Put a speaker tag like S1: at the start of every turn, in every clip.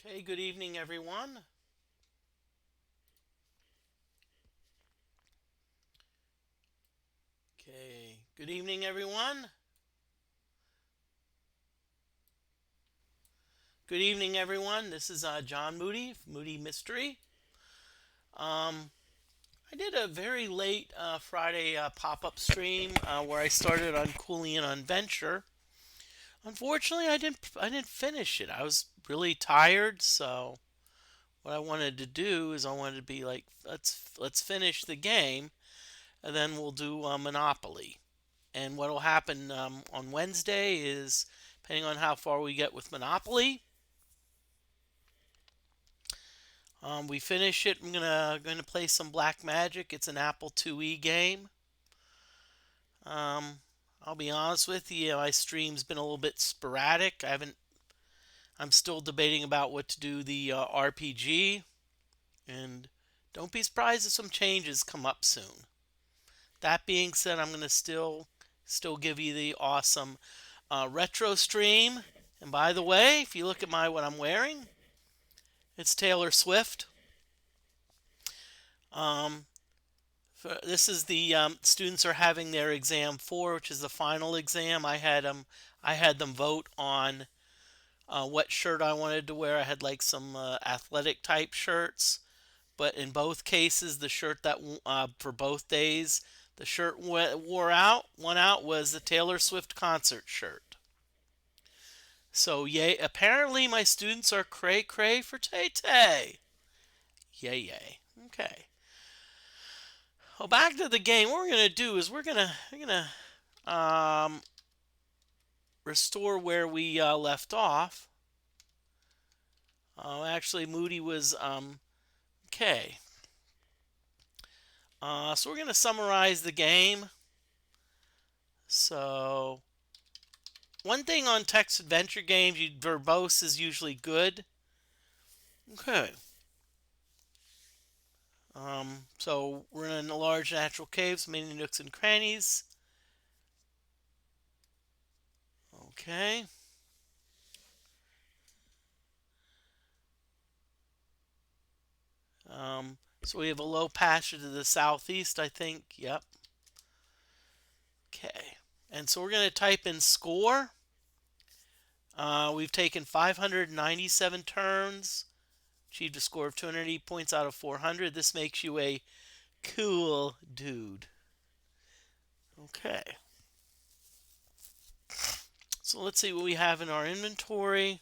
S1: Okay, good evening, everyone. Okay, good evening, everyone. Good evening, everyone. This is John Moody, Moody Mystery. Um, I did a very late Friday pop-up stream where I started Unnkulian Adventure. Unfortunately, I didn't finish it. I was really tired, so what I wanted to do is I wanted to be like, let's finish the game, and then we'll do Monopoly. And what will happen on Wednesday is, depending on how far we get with Monopoly, we finish it. I'm gonna play some Black Magic. It's an Apple IIe game. Um, I'll be honest with you, my stream's been a little bit sporadic. I haven't. I'm still debating about what to do the RPG, and don't be surprised if some changes come up soon. That being said, I'm gonna still give you the awesome retro stream. And by the way, if you look at my what I'm wearing, it's Taylor Swift. Um, this is the students are having their exam 4, which is the final exam. I had them vote on what shirt I wanted to wear. I had like some athletic type shirts, but in both cases, the shirt that for both days, the shirt won out was the Taylor Swift concert shirt. So yay! Apparently, my students are cray cray for Tay Tay. Yay yay. Okay. Well, back to the game. What we're gonna do is we're gonna um, restore where we left off. Actually, Moody was okay. So we're gonna summarize the game. So one thing on text adventure games, verbose is usually good. Okay. So we're in a large natural caves, many nooks and crannies. Okay. So we have a low pasture to the southeast, I think. Yep. Okay. And so we're going to type in score. We've taken 597 turns, achieved a score of 280 points out of 400. This makes you a cool dude. Okay. So let's see what we have in our inventory.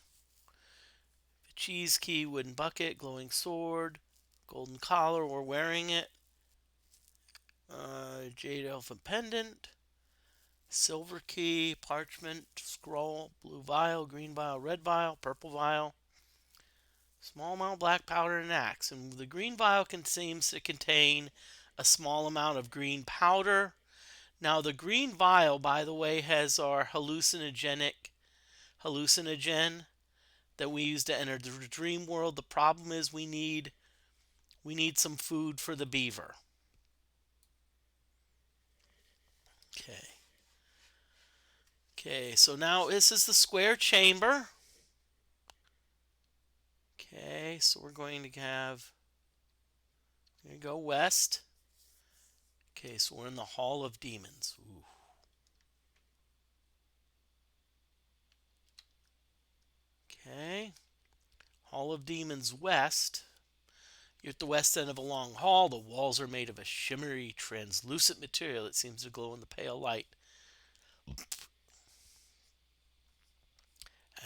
S1: Cheese key, wooden bucket, glowing sword, golden collar, we're wearing it. Jade elephant pendant, silver key, parchment, scroll, blue vial, green vial, red vial, purple vial, small amount of black powder, and axe. And the green vial seems to contain a small amount of green powder. Now, the green vial, by the way, has our hallucinogen that we use to enter the dream world. The problem is we need some food for the beaver. Okay. Okay, so now this is the square chamber. Okay, so we're going to go west. Okay, so we're in the Hall of Demons. Ooh. Okay, Hall of Demons west. You're at the west end of a long hall. The walls are made of a shimmery, translucent material that seems to glow in the pale light.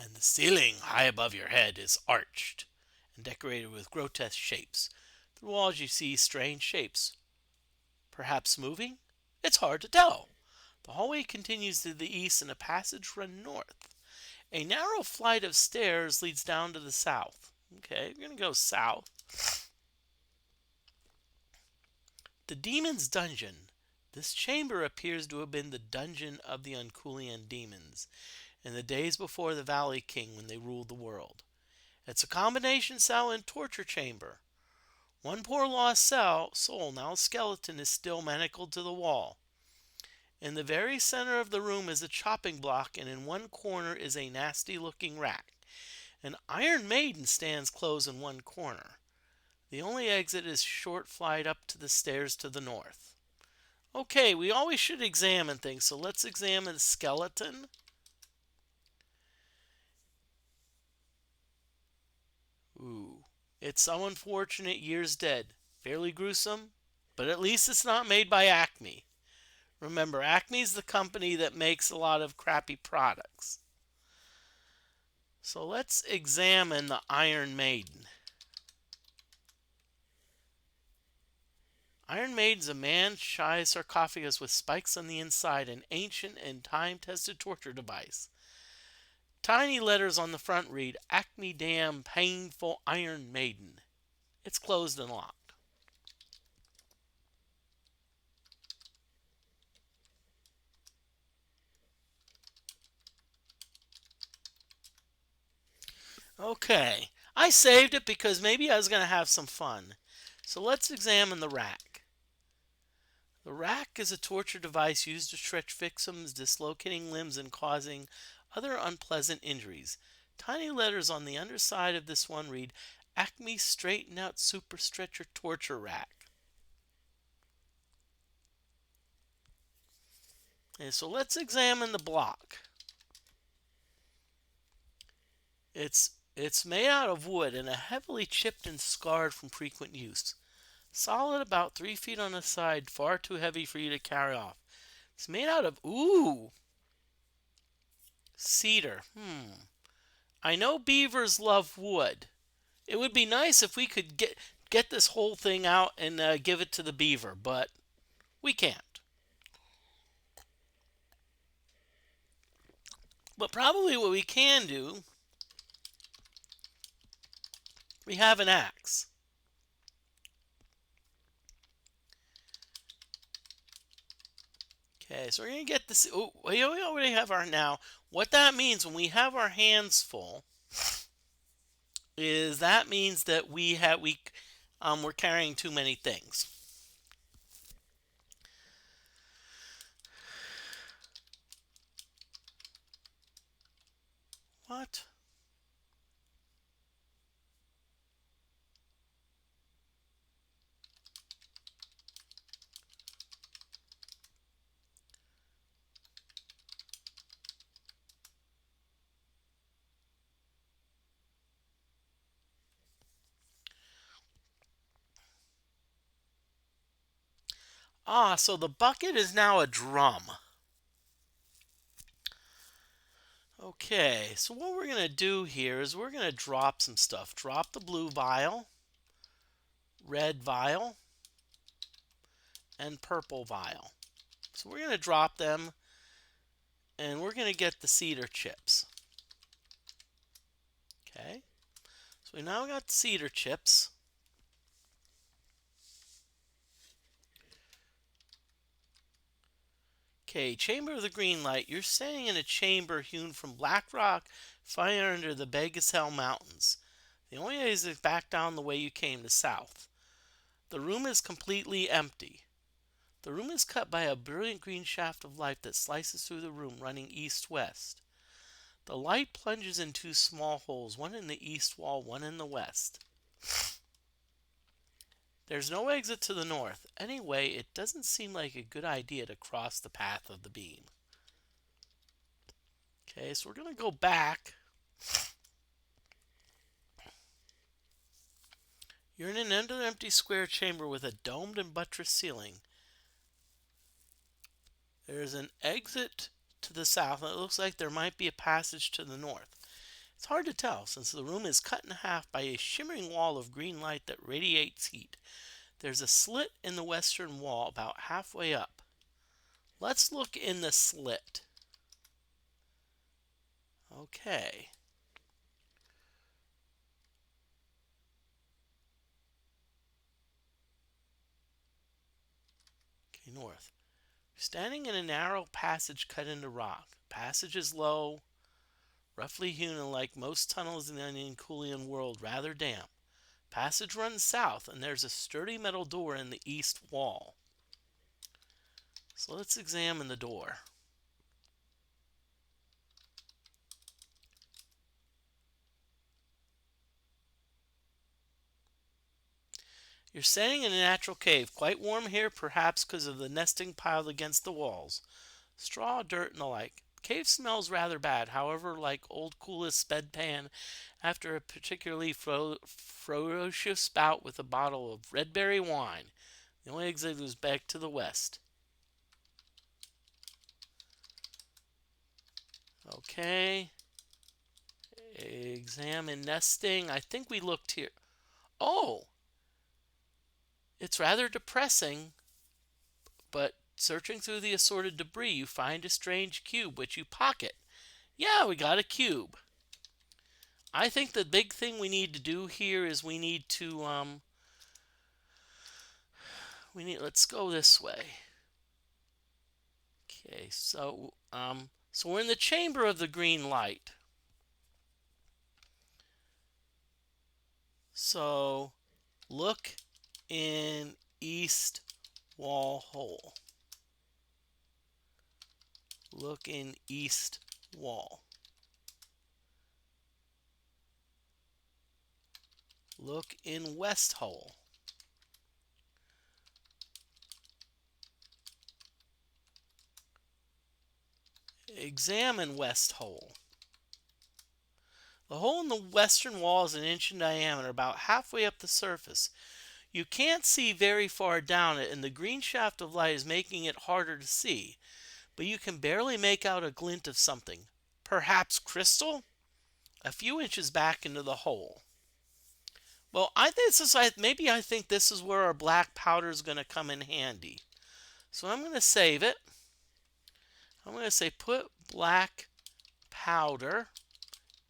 S1: And the ceiling high above your head is arched and decorated with grotesque shapes. Through the walls you see strange shapes. Perhaps moving? It's hard to tell. The hallway continues to the east and a passage runs north. A narrow flight of stairs leads down to the south. Okay, we're going to go south. The Demon's Dungeon. This chamber appears to have been the dungeon of the Unnkulian demons in the days before the Valley King when they ruled the world. It's a combination cell and torture chamber. One poor lost soul, now a skeleton, is still manacled to the wall. In the very center of the room is a chopping block, and in one corner is a nasty looking rat. An Iron Maiden stands closed in one corner. The only exit is short flight up to the stairs to the north. Okay, we always should examine things, so let's examine the skeleton. Ooh, it's so unfortunate, years dead. Fairly gruesome, but at least it's not made by Acme. Remember, Acme's the company that makes a lot of crappy products. So let's examine the Iron Maiden. Iron Maiden's a man-sized sarcophagus with spikes on the inside, an ancient and time-tested torture device. Tiny letters on the front read, Acme Damn Painful Iron Maiden. It's closed and locked. Okay, I saved it because maybe I was going to have some fun. So let's examine the rack. The rack is a torture device used to stretch victims, dislocating limbs and causing other unpleasant injuries. Tiny letters on the underside of this one read, Acme Straighten Out Super Stretcher Torture Rack. And so let's examine the block. It's made out of wood and heavily chipped and scarred from frequent use. Solid, about 3 feet on the side, far too heavy for you to carry off. It's made out of, cedar. I know beavers love wood. It would be nice if we could get this whole thing out and give it to the beaver, but we can't. But probably what we can do, we have an axe. Okay, so we're going to get this. Oh, we already have our now. What that means when we have our hands full is that means that we're carrying too many things. What? Ah, so the bucket is now a drum. Okay, so what we're going to do here is we're going to drop some stuff. Drop the blue vial, red vial, and purple vial. So we're going to drop them, and we're going to get the cedar chips. Okay, so we now got the cedar chips. Okay, Chamber of the Green Light. You're staying in a chamber hewn from black rock, fire under the Begasel Mountains. The only way is back down the way you came, the south. The room is completely empty. The room is cut by a brilliant green shaft of light that slices through the room, running east-west. The light plunges in two small holes, one in the east wall, one in the west. There's no exit to the north. Anyway, it doesn't seem like a good idea to cross the path of the beam. Okay, so we're going to go back. You're in an empty square chamber with a domed and buttressed ceiling. There's an exit to the south, and it looks like there might be a passage to the north. It's hard to tell since the room is cut in half by a shimmering wall of green light that radiates heat. There's a slit in the western wall about halfway up. Let's look in the slit. Okay. Okay, north. Standing in a narrow passage cut into rock. Passage is low, roughly hewn, and like most tunnels in the Unnkulian world, rather damp. Passage runs south, and there's a sturdy metal door in the east wall. So let's examine the door. You're standing in a natural cave, quite warm here, perhaps because of the nesting piled against the walls. Straw, dirt, and the like. Cave smells rather bad, however, like old coolest bedpan after a particularly ferocious bout with a bottle of red berry wine. The only exit was back to the west. Okay. Examine nesting. I think we looked here. Oh, it's rather depressing, but searching through the assorted debris, you find a strange cube which you pocket. Yeah, we got a cube. I think the big thing we need to do here is let's go this way. Okay, so we're in the chamber of the green light. So look in east wall hole. Look in east wall. Look in west hole. Examine west hole. The hole in the western wall is an inch in diameter, about halfway up the surface. You can't see very far down it, and the green shaft of light is making it harder to see, but you can barely make out a glint of something. Perhaps crystal? A few inches back into the hole. Well, maybe I think this is where our black powder is going to come in handy. So I'm going to save it. I'm going to say put black powder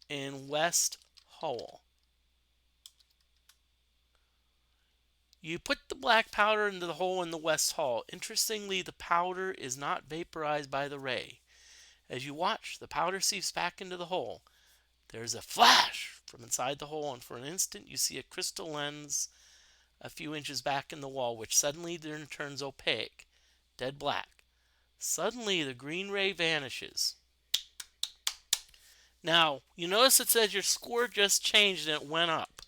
S1: in west hole. You put the black powder into the hole in the west hole. Interestingly, the powder is not vaporized by the ray. As you watch, the powder seeps back into the hole. There's a flash from inside the hole, and for an instant you see a crystal lens a few inches back in the wall, which suddenly then turns opaque, dead black. Suddenly, the green ray vanishes. Now, you notice it says your score just changed and it went up.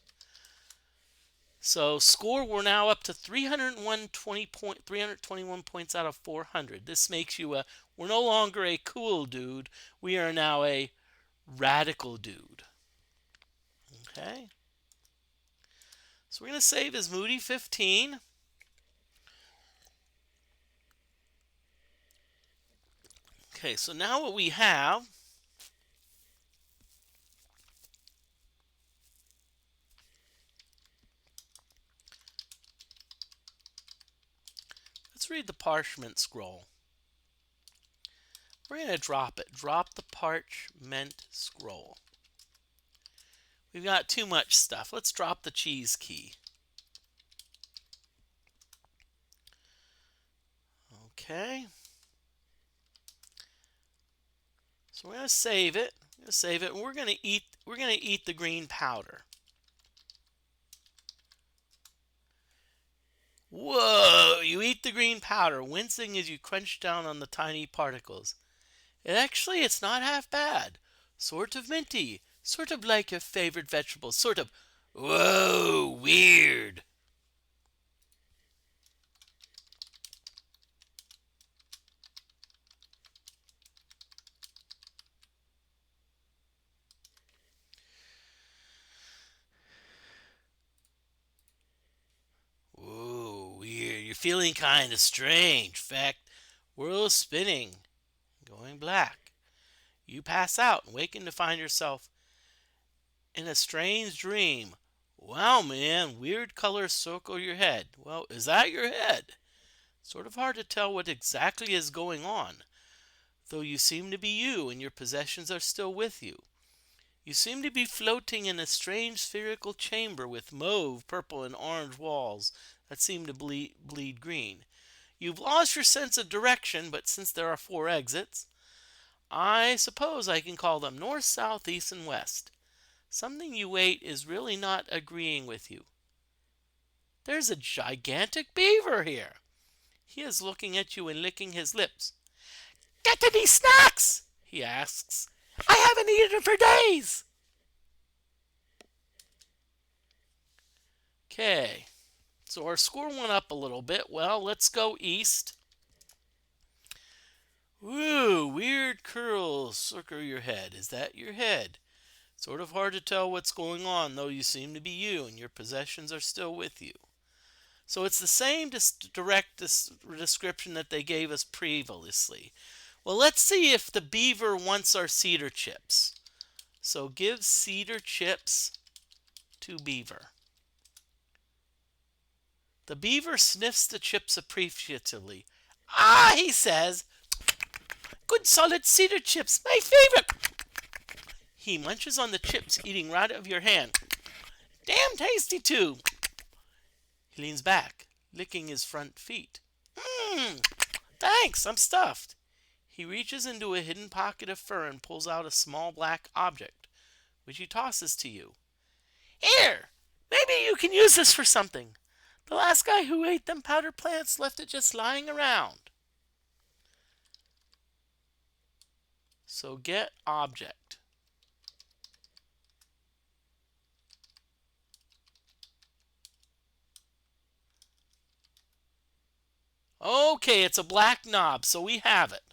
S1: So, score, we're now up to 321 points out of 400. This makes you we're no longer a cool dude. We are now a radical dude. Okay. So, we're going to save as Moody 15. Okay, so now what we have let's read the parchment scroll. We're going to drop it. Drop the parchment scroll. We've got too much stuff. Let's drop the cheese key. Okay. So we're going to save it. And we're going to eat the green powder. Whoa, you eat the green powder, wincing as you crunch down on the tiny particles. It's not half bad. Sort of minty, sort of like your favorite vegetable, sort of, whoa, weird. Whoa, weird. You're feeling kind of strange. In fact, world's spinning, going black. You pass out and waken to find yourself in a strange dream. Wow, man, weird colors circle your head. Well, is that your head? Sort of hard to tell what exactly is going on, though you seem to be you and your possessions are still with you. You seem to be floating in a strange spherical chamber with mauve, purple, and orange walls that seem to bleed green. You've lost your sense of direction, but since there are 4 exits, I suppose I can call them north, south, east, and west. Something you ate is really not agreeing with you. There's a gigantic beaver here. He is looking at you and licking his lips. Get any snacks? He asks. I haven't eaten for days. Okay, So our score went up a little bit. Well, let's go east. Woo, weird curls circle your head. Is that your head? Sort of hard to tell what's going on, though you seem to be you, and your possessions are still with you. So it's the same direct description that they gave us previously. Well, let's see if the beaver wants our cedar chips. So give cedar chips to beaver. The beaver sniffs the chips appreciatively. Ah, he says, good solid cedar chips, my favorite. He munches on the chips, eating right out of your hand. Damn tasty too. He leans back, licking his front feet. Thanks, I'm stuffed. He reaches into a hidden pocket of fur and pulls out a small black object, which he tosses to you. Here, maybe you can use this for something. The last guy who ate them powder plants left it just lying around. So get object. Okay, it's a black knob, so we have it.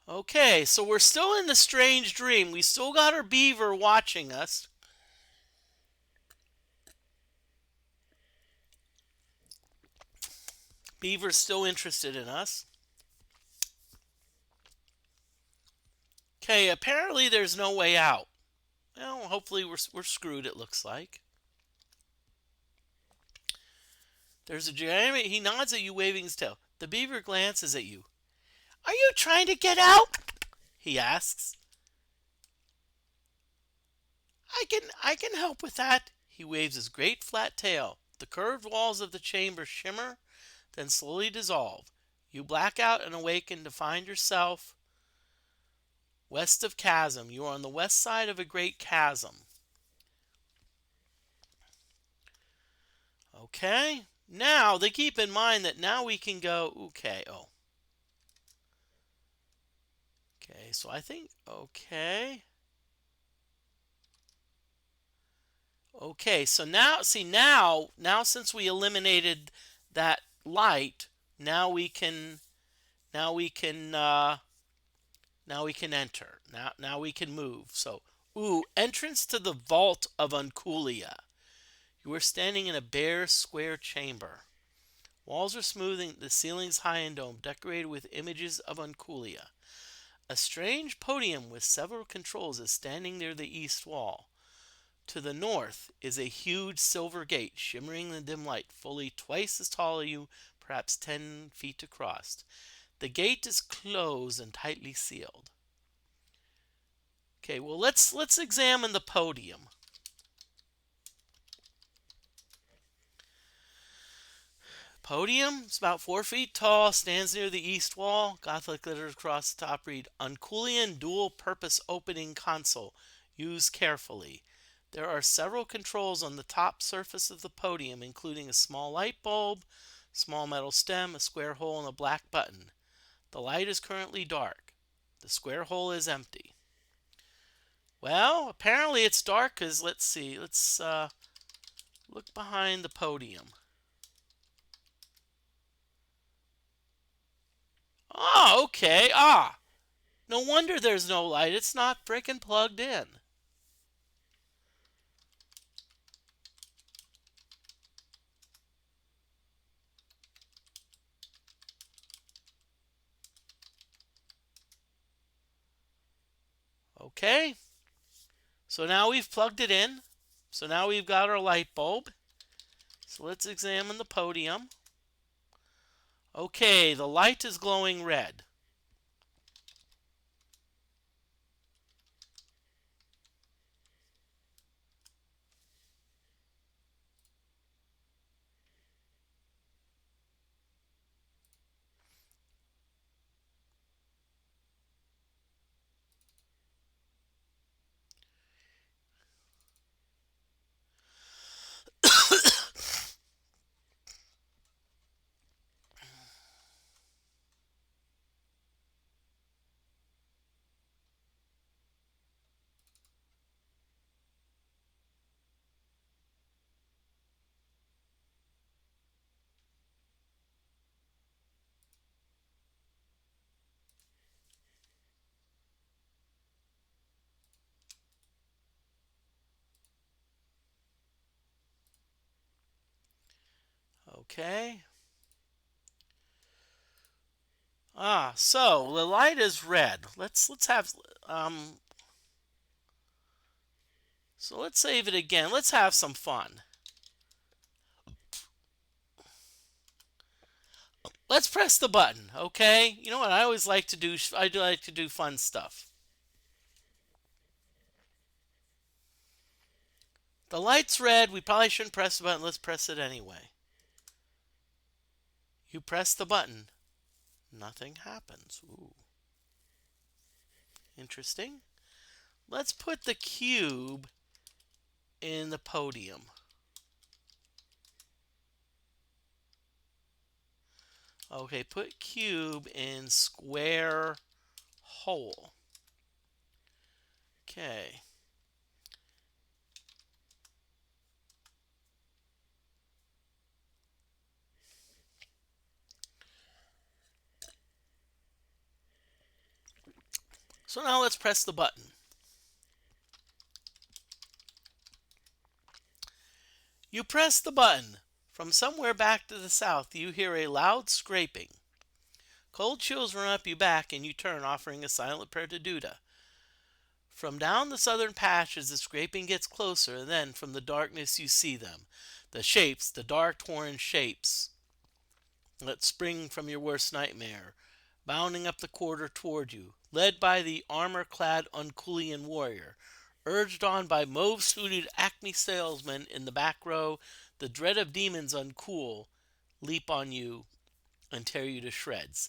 S1: Okay, so we're still in the strange dream. We still got our beaver watching us. Beaver's still interested in us. Okay, apparently there's no way out. Well, hopefully we're screwed, it looks like. There's a giant. He nods at you, waving his tail. The beaver glances at you. Are you trying to get out? He asks. I can help with that. He waves his great flat tail. The curved walls of the chamber shimmer, then slowly dissolve. You black out and awaken to find yourself west of chasm. You are on the west side of a great chasm. Okay. Now, they keep in mind that now we can go, okay, oh. Okay, so I think, okay. Okay, so now, see, now since we eliminated that light, now we can enter. Now we can move. So, entrance to the vault of Unnkulian. You are standing in a bare, square chamber. Walls are smooth and the ceiling's high and domed, decorated with images of Unnkulian. A strange podium with several controls is standing near the east wall. To the north is a huge silver gate, shimmering in the dim light, fully twice as tall as you, perhaps 10 feet across. The gate is closed and tightly sealed. Okay, well let's examine the podium. Podium is about 4 feet tall, stands near the east wall. Gothic letters across the top read, Unnkulian dual-purpose opening console. Use carefully. There are several controls on the top surface of the podium, including a small light bulb, small metal stem, a square hole, and a black button. The light is currently dark. The square hole is empty. Well, apparently it's dark because, let's see, let's look behind the podium. Oh, okay. No wonder there's no light. It's not frickin' plugged in. Okay. So now we've plugged it in. So now we've got our light bulb. So let's examine the podium. Okay, the light is glowing red. Okay. So the light is red. Let's have so let's save it again. Let's have some fun. Let's press the button, okay? You know what I always like to do? I do like to do fun stuff. The light's red. We probably shouldn't press the button. Let's press it anyway. You press the button. Nothing happens. Ooh. Interesting. Let's put the cube in the podium. Okay, put cube in square hole. Okay. So now let's press the button. You press the button. From somewhere back to the south, you hear a loud scraping. Cold chills run up your back and you turn, offering a silent prayer to Duda. From down the southern patches, the scraping gets closer, and then from the darkness you see them. The shapes, the dark torn shapes that spring from your worst nightmare, bounding up the corridor toward you, led by the armor-clad Unnkulian warrior. Urged on by mauve-suited Acme salesmen in the back row, the dread of demons Uncool leap on you and tear you to shreds.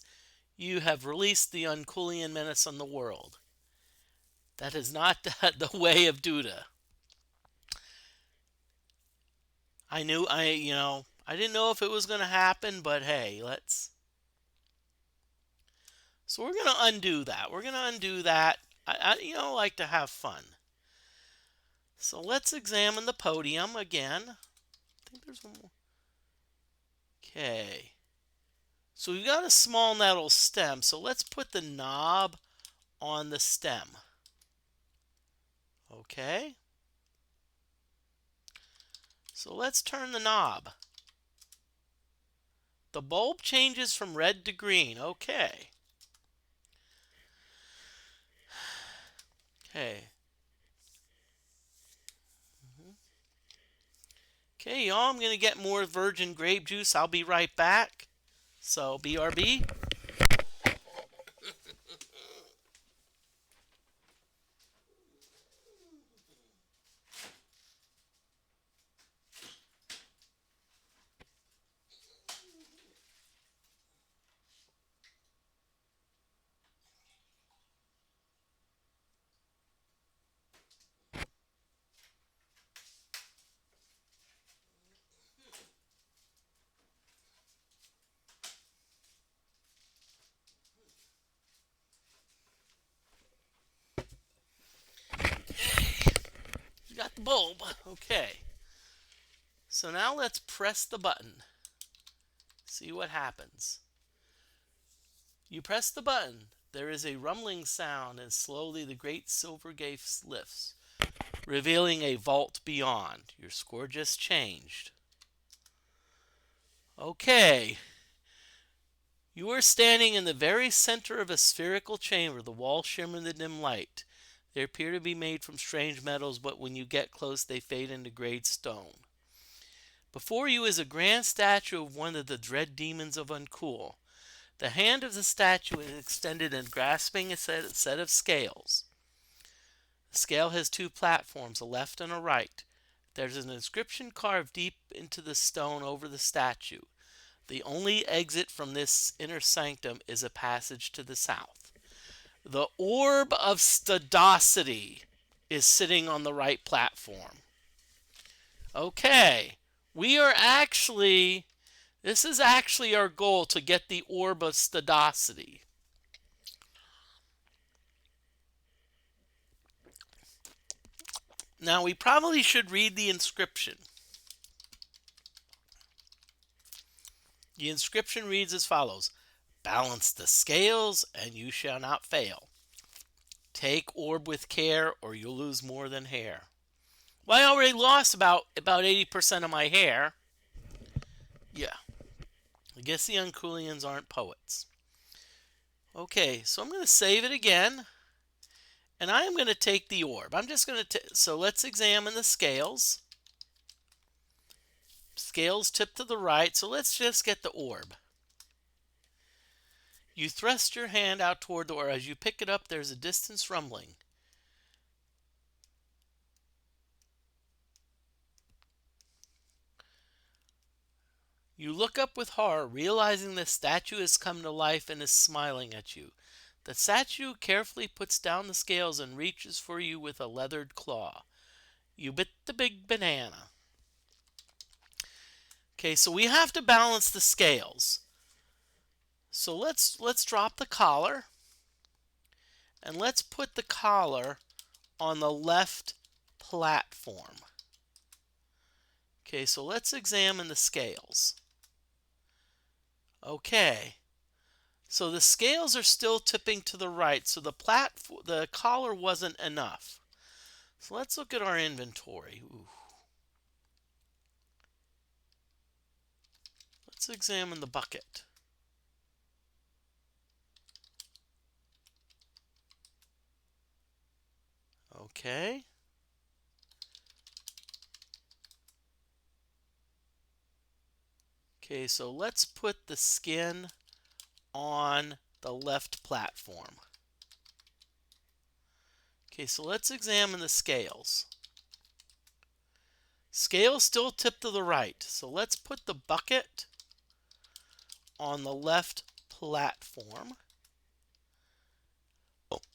S1: You have released the Unnkulian menace on the world. That is not the way of Duda. I didn't know if it was going to happen, but hey, let's. So we're going to undo that. We're going to undo that. I like to have fun. So let's examine the podium again. I think there's one more. Okay. So we've got a small metal stem. So let's put the knob on the stem. Okay. So let's turn the knob. The bulb changes from red to green. Okay. Okay. Okay, y'all, I'm going to get more virgin grape juice. I'll be right back. So, BRB. You got the bulb. Okay. So now let's press the button. See what happens. You press the button. There is a rumbling sound, and slowly the great silver gate lifts, revealing a vault beyond. Your score just changed. Okay. You are standing in the very center of a spherical chamber. The walls shimmer in the dim light. They appear to be made from strange metals, but when you get close, they fade into gray stone. Before you is a grand statue of one of the dread demons of Uncool. The hand of the statue is extended and grasping a set of scales. The scale has two platforms, a left and a right. There's an inscription carved deep into the stone over the statue. The only exit from this inner sanctum is a passage to the south. The orb of Stadosity is sitting on the right platform. Okay, this is actually our goal, to get the orb of Stadosity. Now we probably should read the inscription. The inscription reads as follows: balance the scales and you shall not fail. Take orb with care or you'll lose more than hair. Well, I already lost about 80% of my hair. Yeah. I guess the Unnkulians aren't poets. Okay, so I'm going to save it again. And I am going to take the orb. I'm just going to, so let's examine the scales. Scales tip to the right, so let's just get the orb. You thrust your hand out toward the orb. As you pick it up, there's a distant rumbling. You look up with horror, realizing the statue has come to life and is smiling at you. The statue carefully puts down the scales and reaches for you with a leathered claw. You bit the big banana. Okay, so we have to balance the scales. So let's drop the collar, and let's put the collar on the left platform. Okay, so let's examine the scales. Okay, so the scales are still tipping to the right, so the collar wasn't enough. So let's look at our inventory. Ooh. Let's examine the bucket. Okay. Okay, so let's put the skin on the left platform. Okay, so let's examine the scales. Scales still tip to the right, so let's put the bucket on the left platform.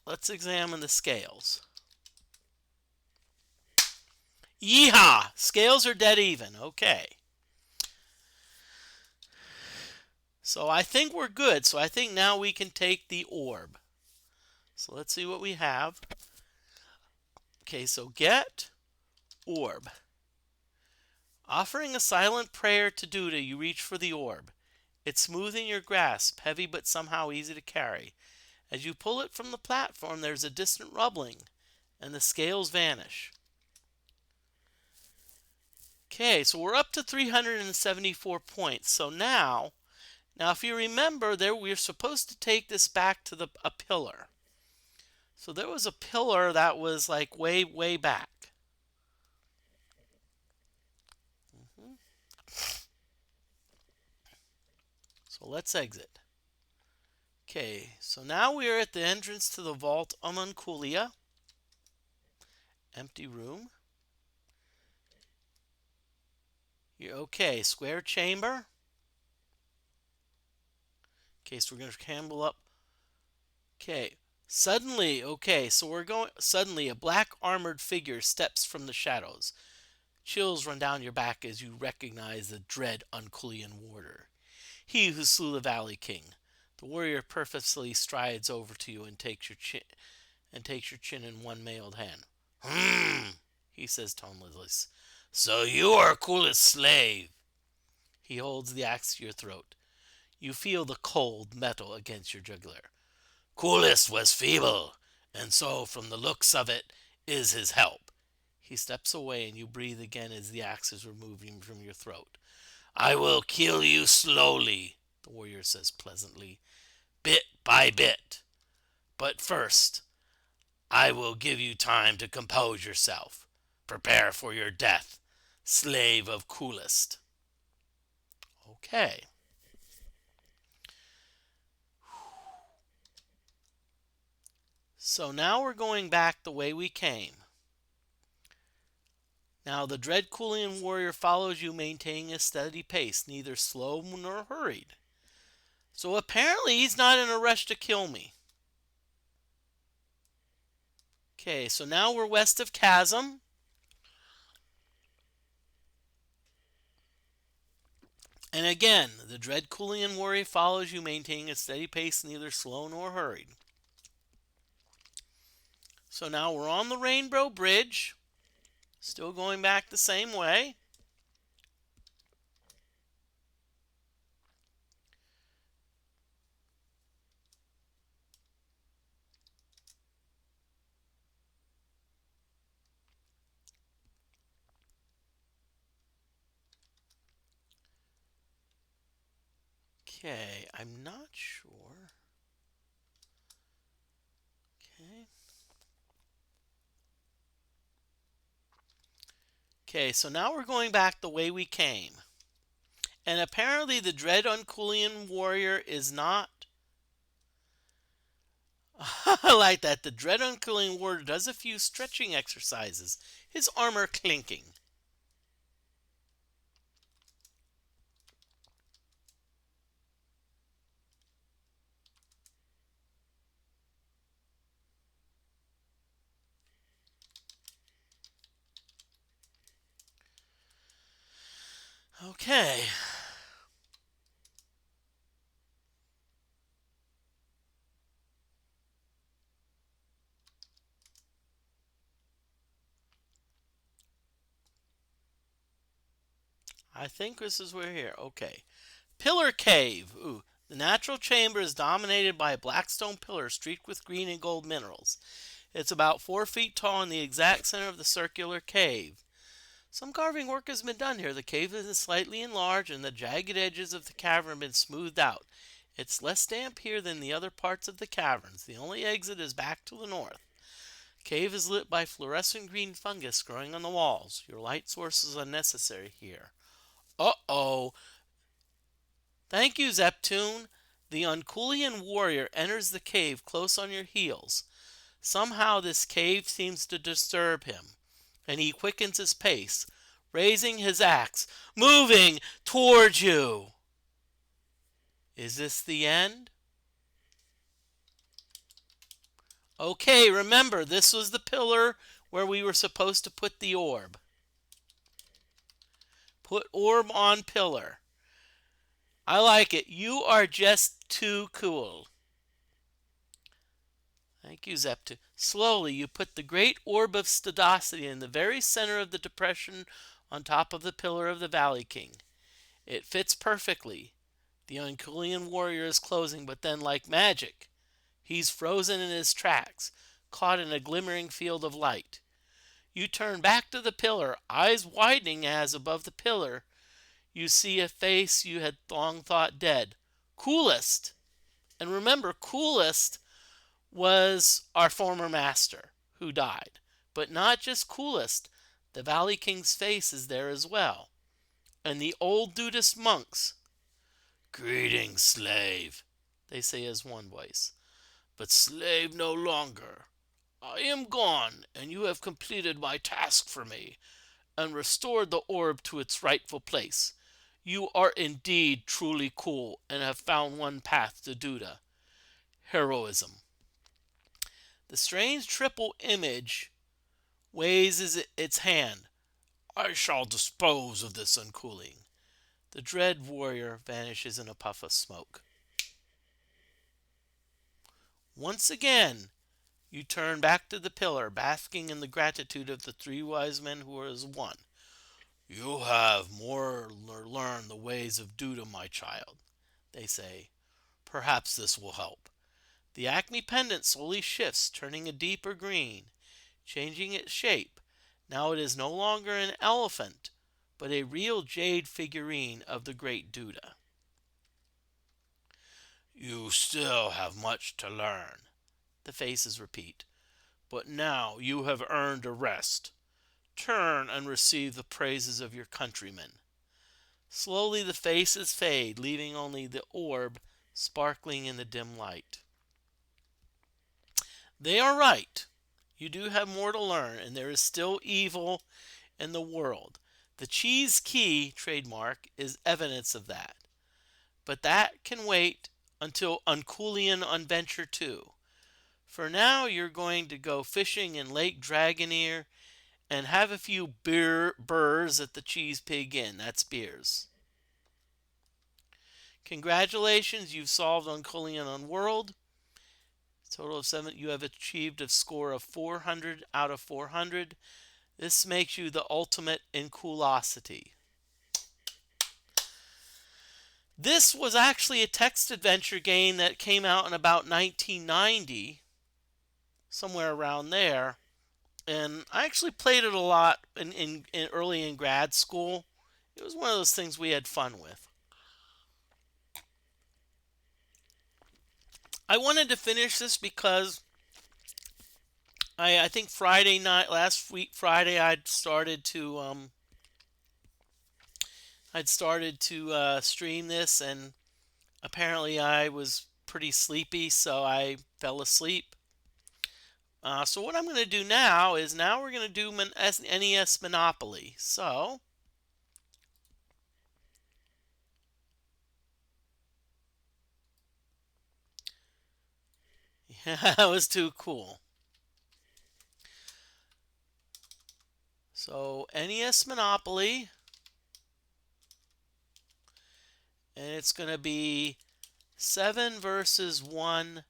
S1: Let's examine the scales. Yeehaw! Scales are dead even. Okay. So I think we're good. So I think now we can take the orb. So let's see what we have. Okay, so get orb. Offering a silent prayer to Duda, you reach for the orb. It's smooth in your grasp, heavy but somehow easy to carry. As you pull it from the platform, there's a distant rumbling, and the scales vanish. Okay, so we're up to 374 points. So now if you remember, we're supposed to take this back to a pillar. So there was a pillar that was like way, way back. So let's exit. Okay, so now we are at the entrance to the vault of Unnkulian. Empty room. Okay, square chamber. Okay, so we're going to camble up. Okay, suddenly, suddenly a black armored figure steps from the shadows. Chills run down your back as you recognize the dread Unnkulian warrior. He who slew the Valley King. The warrior purposely strides over to you and takes your chin in one mailed hand. He says tonelessly. So you are Coolest slave. He holds the axe to your throat. You feel the cold metal against your jugular. Coolest was feeble, and so, from the looks of it, is his help. He steps away, and you breathe again as the axe is removing from your throat. I will kill you slowly, the warrior says pleasantly, bit by bit. But first, I will give you time to compose yourself. Prepare for your death, slave of Coolest. Okay. So now we're going back the way we came. Now the dread Unnkulian warrior follows you, maintaining a steady pace, neither slow nor hurried. So apparently he's not in a rush to kill me. Okay, so now we're west of Chasm. And again, the dread Unnkulian warrior follows you, maintaining a steady pace, neither slow nor hurried. So now we're on the Rainbow Bridge. Still going back the same way. Okay, I'm not sure. Okay. Okay, so now we're going back the way we came. And apparently the dread Unnkulian warrior is not. I like that. The dread Unnkulian warrior does a few stretching exercises, his armor clinking. Okay. I think this is where we're here. Okay. Pillar Cave. Ooh. The natural chamber is dominated by a black stone pillar streaked with green and gold minerals. It's about 4 feet tall in the exact center of the circular cave. Some carving work has been done here. The cave is slightly enlarged and the jagged edges of the cavern have been smoothed out. It's less damp here than the other parts of the caverns. The only exit is back to the north. The cave is lit by fluorescent green fungus growing on the walls. Your light source is unnecessary here. Uh-oh. Thank you, Zeptune. The Unnkulian warrior enters the cave close on your heels. Somehow this cave seems to disturb him, and he quickens his pace, raising his axe, moving towards you. Is this the end? Okay, remember, this was the pillar where we were supposed to put the orb. Put orb on pillar. I like it. You are just too cool. Thank you, Zeptu. Slowly, you put the great orb of Stadosity in the very center of the depression on top of the pillar of the Valley King. It fits perfectly. The Unnkulian warrior is closing, but then, like magic, he's frozen in his tracks, caught in a glimmering field of light. You turn back to the pillar, eyes widening as above the pillar you see a face you had long thought dead. Coolest! And remember, Coolest was our former master who died. But not just Coolest, the Valley King's face is there as well. And the old Dudist monks. Greetings, slave, they say as one voice. But slave no longer. I am gone, and you have completed my task for me, and restored the orb to its rightful place. You are indeed truly cool, and have found one path to Duda. Heroism. The strange triple image waves its hand. I shall dispose of this Unnkulian. The dread warrior vanishes in a puff of smoke. Once again, you turn back to the pillar, basking in the gratitude of the three wise men who are as one. You have more learned the ways of Duda, my child, they say. Perhaps this will help. The Acme pendant slowly shifts, turning a deeper green, changing its shape. Now it is no longer an elephant, but a real jade figurine of the great Duda. You still have much to learn, the faces repeat. But now you have earned a rest. Turn and receive the praises of your countrymen. Slowly the faces fade, leaving only the orb sparkling in the dim light. They are right. You do have more to learn, and there is still evil in the world. The cheese key trademark is evidence of that. But that can wait until Unnkulian Adventure 2. For now, you're going to go fishing in Lake Dragoneer and have a few burrs at the Cheese Pig Inn. That's beers. Congratulations, you've solved Unnkulian Unworld. Total of 7. You have achieved a score of 400 out of 400. This makes you the ultimate in coolosity. This was actually a text adventure game that came out in about 1990, somewhere around there. And I actually played it a lot in early in grad school. It was one of those things we had fun with. I wanted to finish this because I think Friday night, last week Friday, I'd started to stream this, and apparently I was pretty sleepy, so I fell asleep. So what I'm going to do now is we're going to do NES Monopoly. So yeah, that was too cool. So NES Monopoly, and it's going to be 7 versus 1,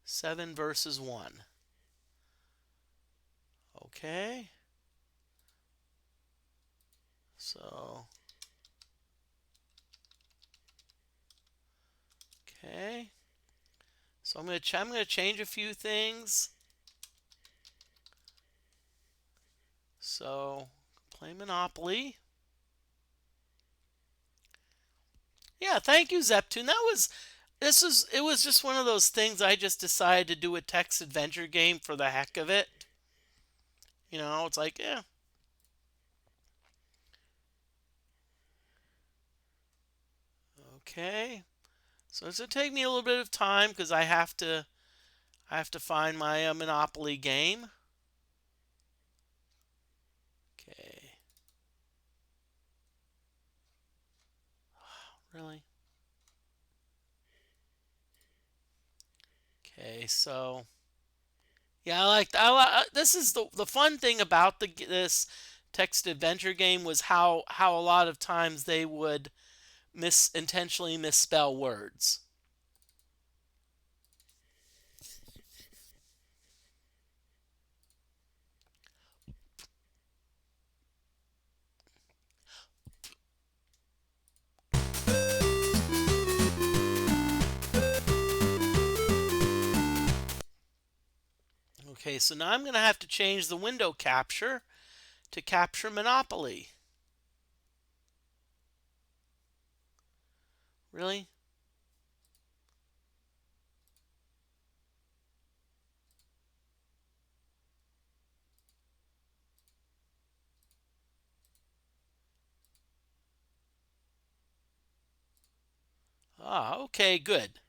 S1: 7 versus 1. Okay. So, okay. So I'm going to change a few things. So, play Monopoly. Yeah, thank you, Zeptune. It was just one of those things. I just decided to do a text adventure game for the heck of it. It's like, yeah. Okay. So it's gonna take me a little bit of time because I have to find my Monopoly game. Okay. Really? Okay. So yeah, this is the fun thing about this text adventure game was how a lot of times they would intentionally misspell words. Okay, so now I'm going to have to change the window capture to capture Monopoly. Really? Ah, okay, good.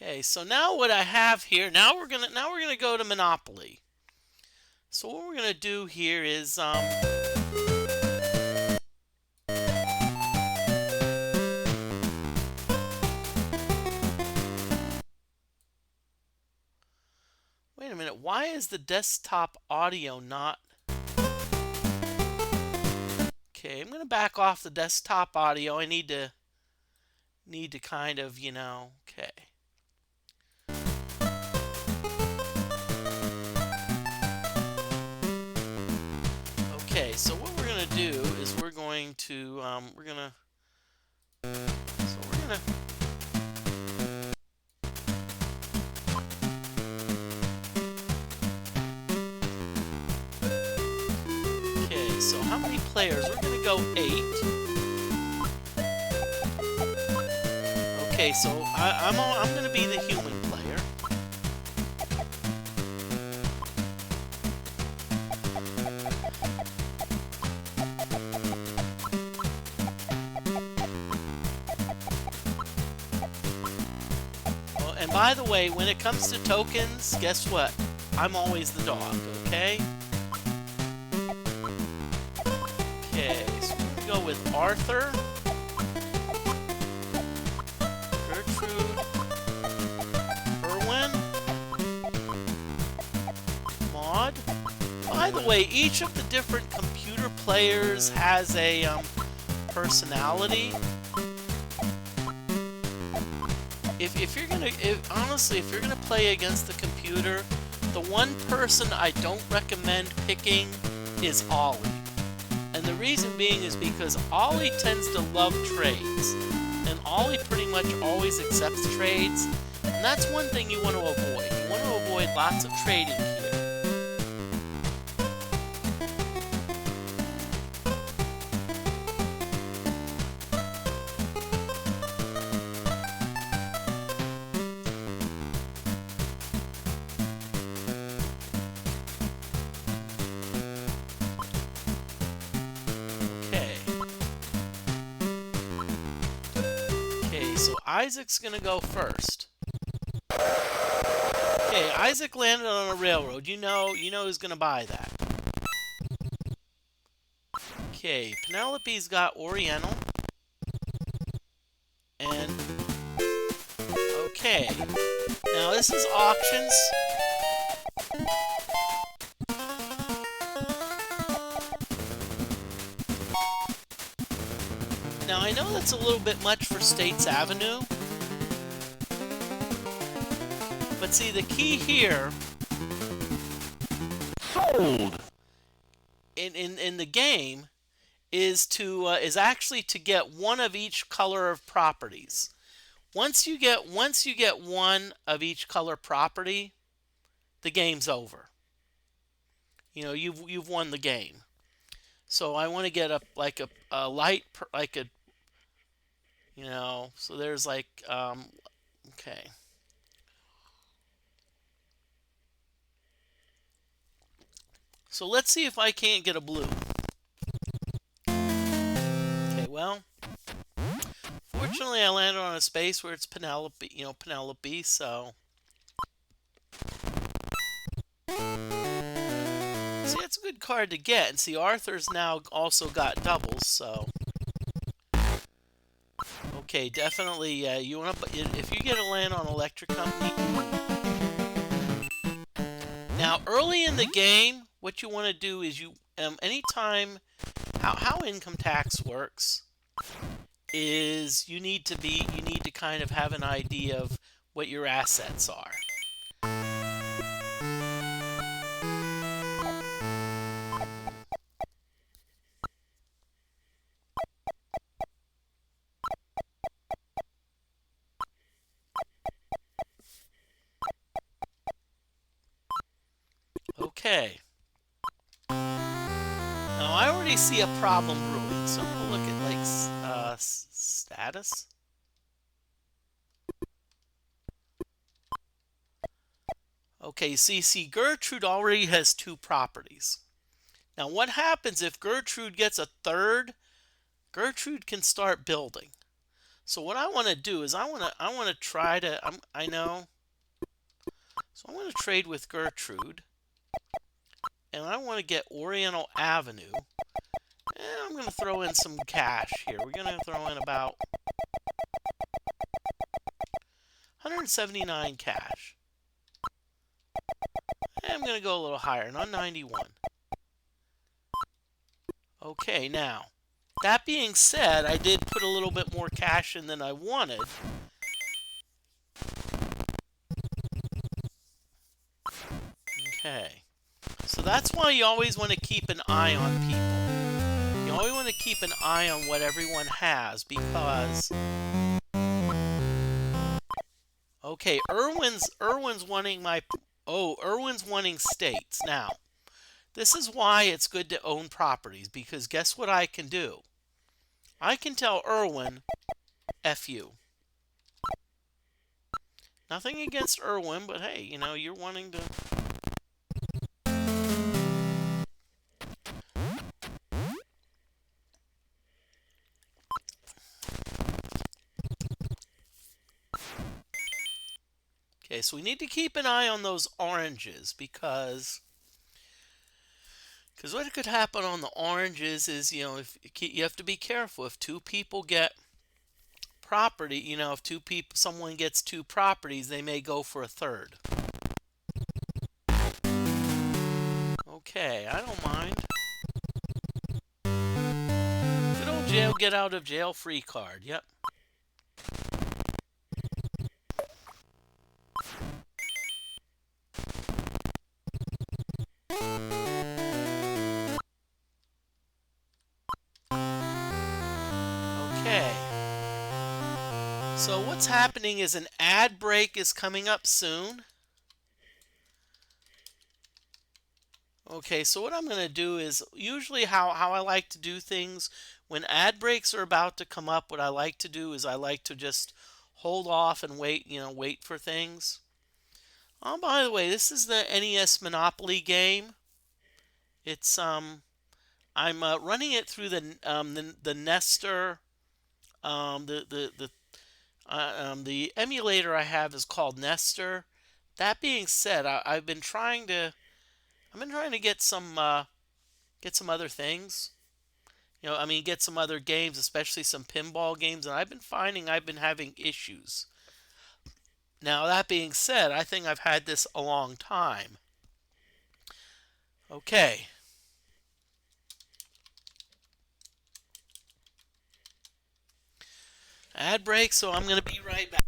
S1: Okay, so now what I have here, now we're gonna go to Monopoly. So what we're gonna do here is wait a minute, why is the desktop audio not okay? I'm gonna back off the desktop audio. I need to kind of, okay. Okay, so what we're gonna do is we're going to we're gonna so we're gonna okay. So how many players? We're gonna go 8. Okay, so I'm gonna be the human player. Oh, and by the way, when it comes to tokens, guess what? I'm always the dog. Okay. Okay, so we're gonna go with Arthur. By the way, each of the different computer players has a personality. Honestly, if you're gonna play against the computer, the one person I don't recommend picking is Ollie. And the reason being is because Ollie tends to love trades, and Ollie pretty much always accepts trades, and that's one thing you want to avoid. You want to avoid lots of trading here. Isaac's gonna go first. Okay, Isaac landed on a railroad. You know who's gonna buy that. Okay, Penelope's got Oriental. And okay. Now this is auctions. Now I know that's a little bit much for States Avenue. But see, the key here sold in the game is actually to get one of each color of properties. Once you get one of each color property, the game's over. You know, you've won the game. So I want to get a light like a so there's like okay. So let's see if I can't get a blue. Okay, well, fortunately I landed on a space where it's Penelope, Penelope, so see, that's a good card to get. And see, Arthur's now also got doubles, so okay, definitely, yeah, you want to, if you get a land on Electric Company. Now, early in the game, what you want to do is anytime, how income tax works is you need to kind of have an idea of what your assets are. Okay. Now I already see a problem brewing, so I'm gonna look at like status. Okay, see, Gertrude already has 2 properties. Now what happens if Gertrude gets a third? Gertrude can start building. So what I want to do is I want to try to I know. So I want to trade with Gertrude. And I want to get Oriental Avenue. And I'm going to throw in some cash here. We're going to throw in about 179 cash. And I'm going to go a little higher, not 91. Okay, now, that being said, I did put a little bit more cash in than I wanted. Okay. So that's why you always want to keep an eye on people. You always want to keep an eye on what everyone has because okay, Irwin's wanting Irwin's wanting states. Now, this is why it's good to own properties because guess what I can do? I can tell Irwin F you. Nothing against Irwin, but hey, you're wanting to okay, so we need to keep an eye on those oranges because what could happen on the oranges is, if you have to be careful. If 2 people get property, if someone gets 2 properties, they may go for a third. Okay, I don't mind. Good old jail, get out of jail free card. Yep. Okay. So what's happening is an ad break is coming up soon. Okay, so what I'm going to do is usually how I like to do things when ad breaks are about to come up, what I like to do is I like to just hold off and wait, wait for things. Oh, by the way, this is the NES Monopoly game. It's I'm running it through the Nestor The emulator I have is called Nester. That being said, I've been trying to get some other things. I mean, get some other games, especially some pinball games, and I've been finding I've been having issues. Now, that being said, I think I've had this a long time. Okay. Ad break, so I'm going to be right back.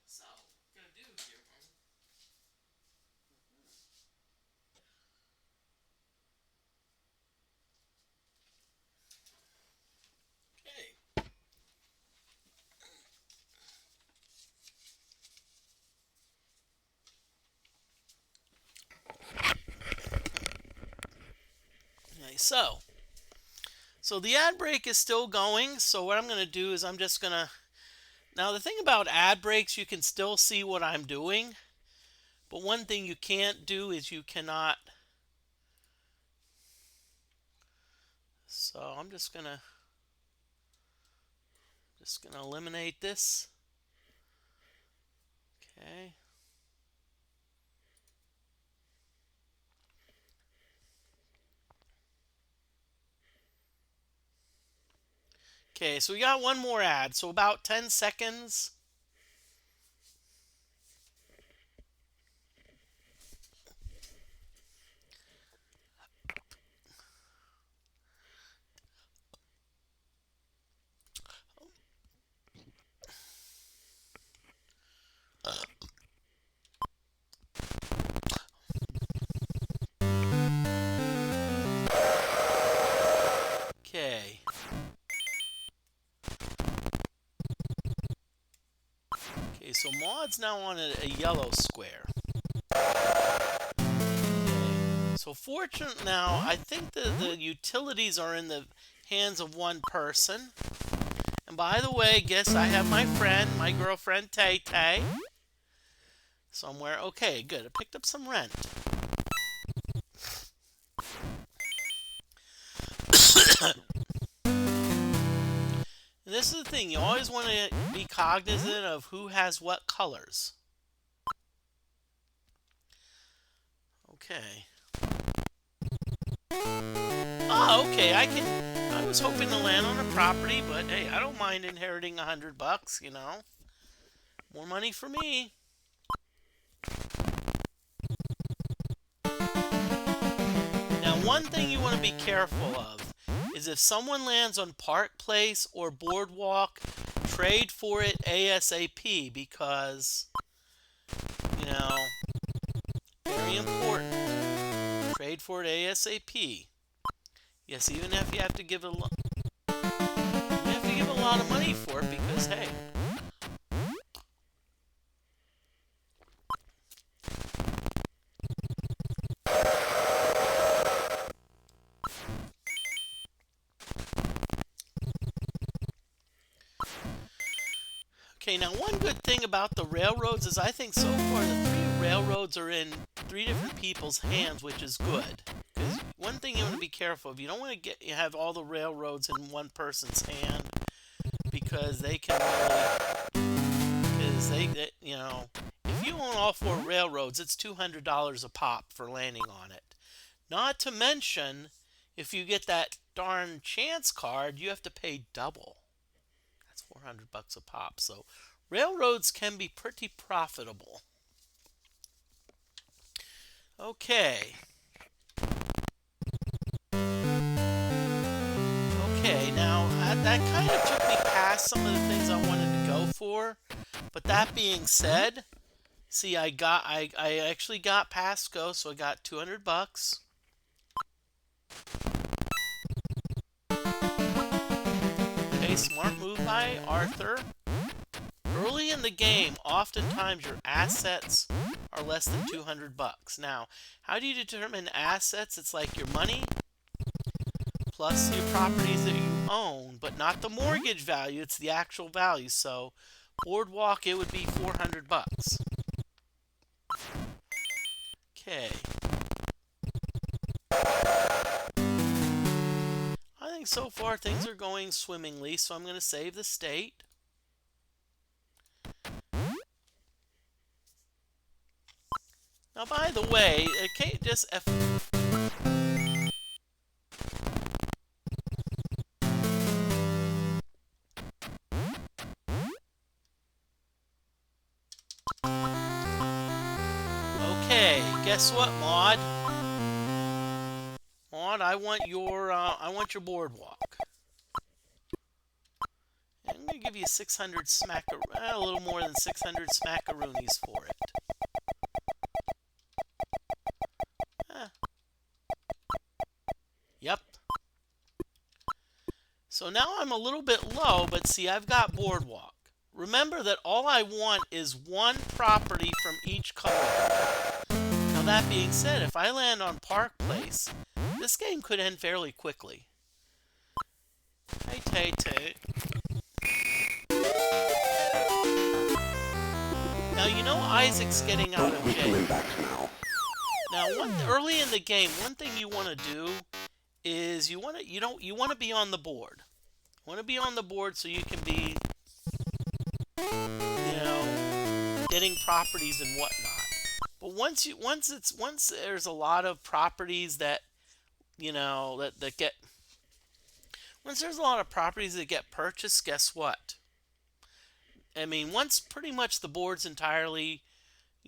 S1: So, what I'm going to do here. Okay. Okay, so the ad break is still going. So what I'm going to do is I'm just going to. Now, the thing about ad breaks, you can still see what I'm doing. But one thing you can't do is you cannot. So I'm just gonna eliminate this. Okay. Okay, so we got one more ad. So about 10 seconds. Okay. Okay, so Maud's now on a yellow square. So fortunate now, I think the utilities are in the hands of one person. And by the way, guess I have my girlfriend Tay Tay, somewhere. Okay, good. I picked up some rent. And this is the thing, you always want to be cognizant of who has what colors. Okay. Oh, okay, I was hoping to land on a property, but hey, I don't mind inheriting $100, you know. More money for me. Now, one thing you want to be careful of is if someone lands on Park Place or Boardwalk, trade for it ASAP because, you know, very important. Trade for it ASAP. Yes, even if you have to give a lot of money for it because hey. Okay, now one good thing about the railroads is I think so far the 3 railroads are in 3 different people's hands, which is good. Because one thing you want to be careful of, you don't want to have all the railroads in one person's hand because they can really, because you know, if you own all 4 railroads, it's $200 a pop for landing on it. Not to mention, if you get that darn chance card, you have to pay double. That's $400 a pop. So railroads can be pretty profitable. Okay. Okay, now that kind of took me past some of the things I wanted to go for. But that being said, see, I actually got past go, so I got $200. Okay, smart move by Arthur. early in the game, oftentimes your assets are less than 200 bucks. Now, how do you determine assets? It's like your money plus your properties that you own, but not the mortgage value, it's the actual value. So, boardwalk, it would be 400 bucks. Okay. I think so far things are going swimmingly, so I'm going to save the state. Now, by the way, it can't just Okay, guess what, Maud? Maud, I want your boardwalk. And I'm gonna give you 600 a little more than 600 smackaroonies for it. Eh. Yep. So now I'm a little bit low, but see, I've got boardwalk. Remember that all I want is one property from each color. Now that being said, if I land on Park Place, this game could end fairly quickly. Hey, Tay. Now you know Isaac's getting out of jail. Now, early in the game, one thing you want to do is you want to be on the board. You want to be on the board so you can be, getting properties and whatnot. But once there's a lot of properties that once there's a lot of properties that get purchased, guess what? I mean, once pretty much the board's entirely,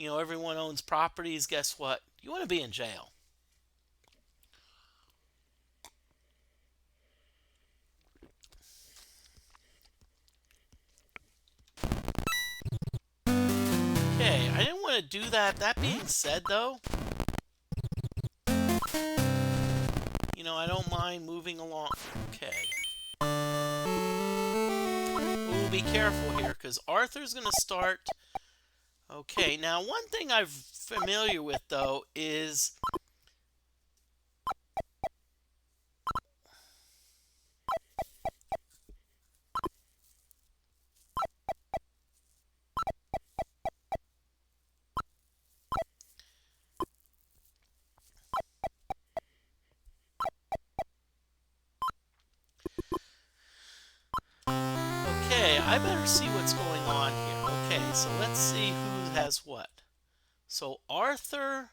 S1: everyone owns properties, guess what? You want to be in jail. Okay, I didn't want to do that. That being said, though, I don't mind moving along. Okay. Ooh, be careful here, because Arthur's going to start. Okay, now one thing I'm familiar with, though, is okay, I better see what's going on here. Okay, so let's see who has what. So Arthur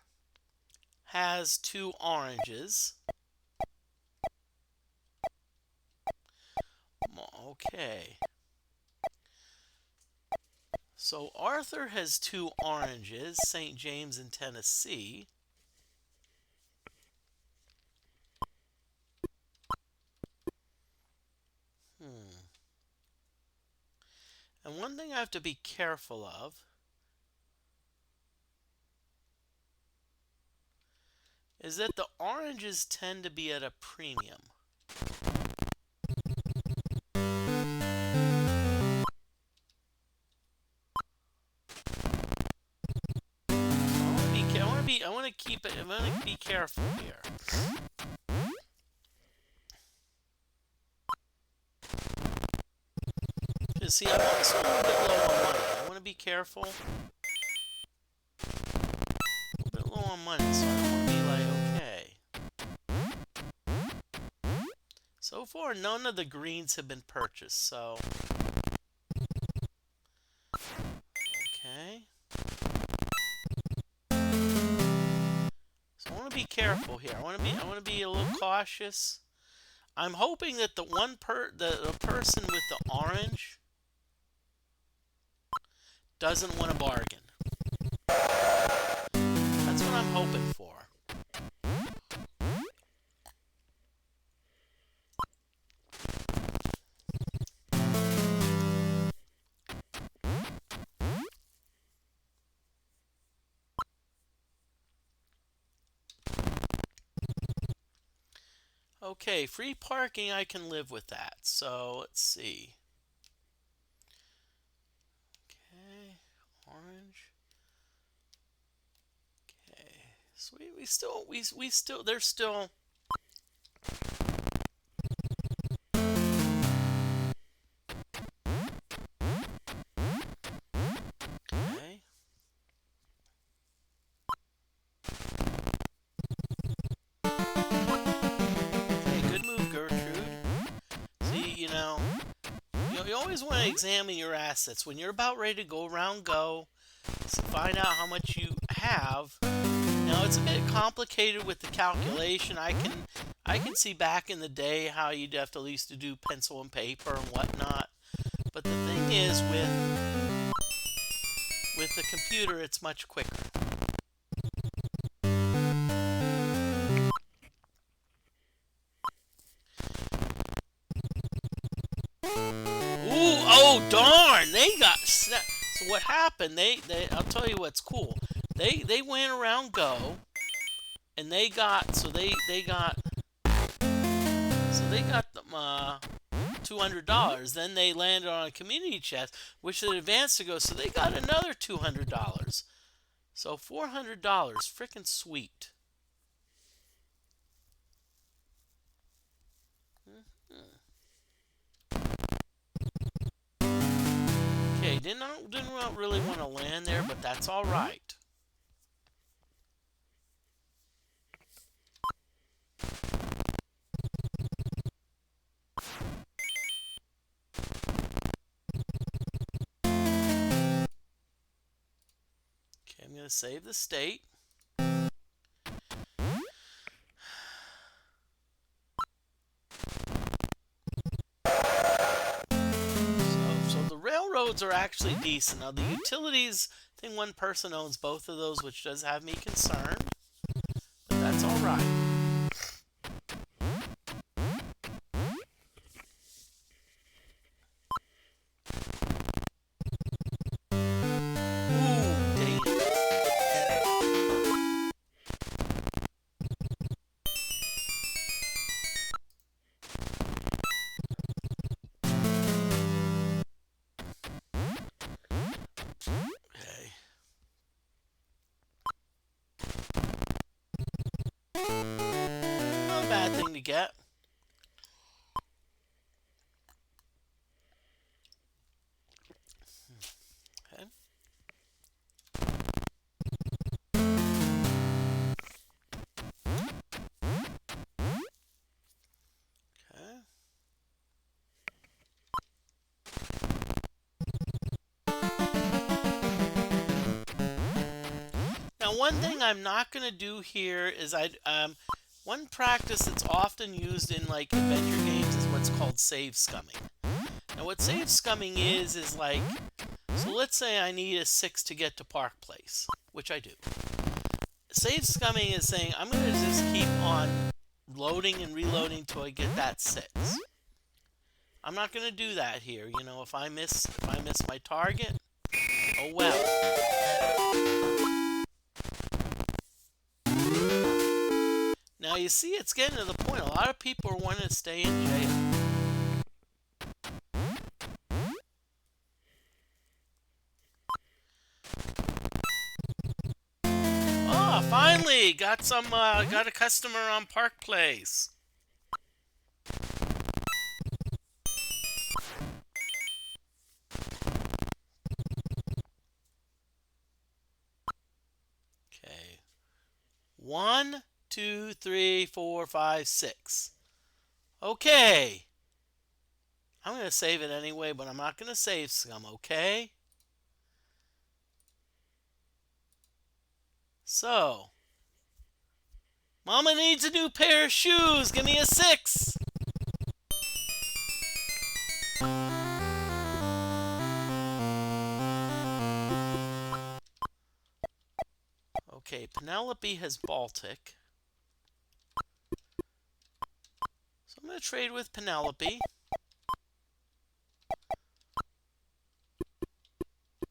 S1: has 2 oranges. Okay. So Arthur has 2 oranges, St. James in Tennessee. And one thing I have to be careful of is that the oranges tend to be at a premium. I want to be careful here. Because see, I'm also a little bit low on money. I want to be careful. A little bit low on money, so I don't want to be like, okay. So far, none of the greens have been purchased, so. Okay. So I want to be careful here. I want to be a little cautious. I'm hoping that the person with the orange doesn't want a bargain. That's what I'm hoping for. Okay, free parking, I can live with that. So, let's see. So we still there's still okay. Okay, good move, Gertrude. See, you always want to examine your assets when you're about ready to go around go. So find out how much you have. Now it's a bit complicated with the calculation. I can see back in the day how you'd have to at least to do pencil and paper and whatnot. But the thing is with the computer it's much quicker. Ooh, oh darn! They got so what happened? I'll tell you what's cool. They went around go and they got them $200. Then they landed on a community chest, which they advanced to go, so they got another $200. So $400, freaking sweet. Okay, didn't really want to land there, but that's all right. Okay, I'm gonna save the state. So the railroads are actually decent. Now the utilities, I think one person owns both of those, which does have me concerned. But that's all right. Ooh, dang it. Okay. Not a bad thing to get. Okay. Okay. Now, one thing I'm not going to do here is one practice that's often used in like adventure games is what's called save scumming. Now, what save scumming is like, so let's say I need a 6 to get to Park Place, which I do. Save scumming is saying I'm going to just keep on loading and reloading till I get that 6. I'm not going to do that here. If I miss my target, oh well. Now you see it's getting to the point. A lot of people are wanting to stay in jail. Oh, finally got a customer on Park Place. Okay. 1, 2, 3, 4, 5, 6. Okay. I'm going to save it anyway, but I'm not going to save scum, okay? So, Mama needs a new pair of shoes. Give me a 6. Okay, Penelope has Baltic. So I'm going to trade with Penelope.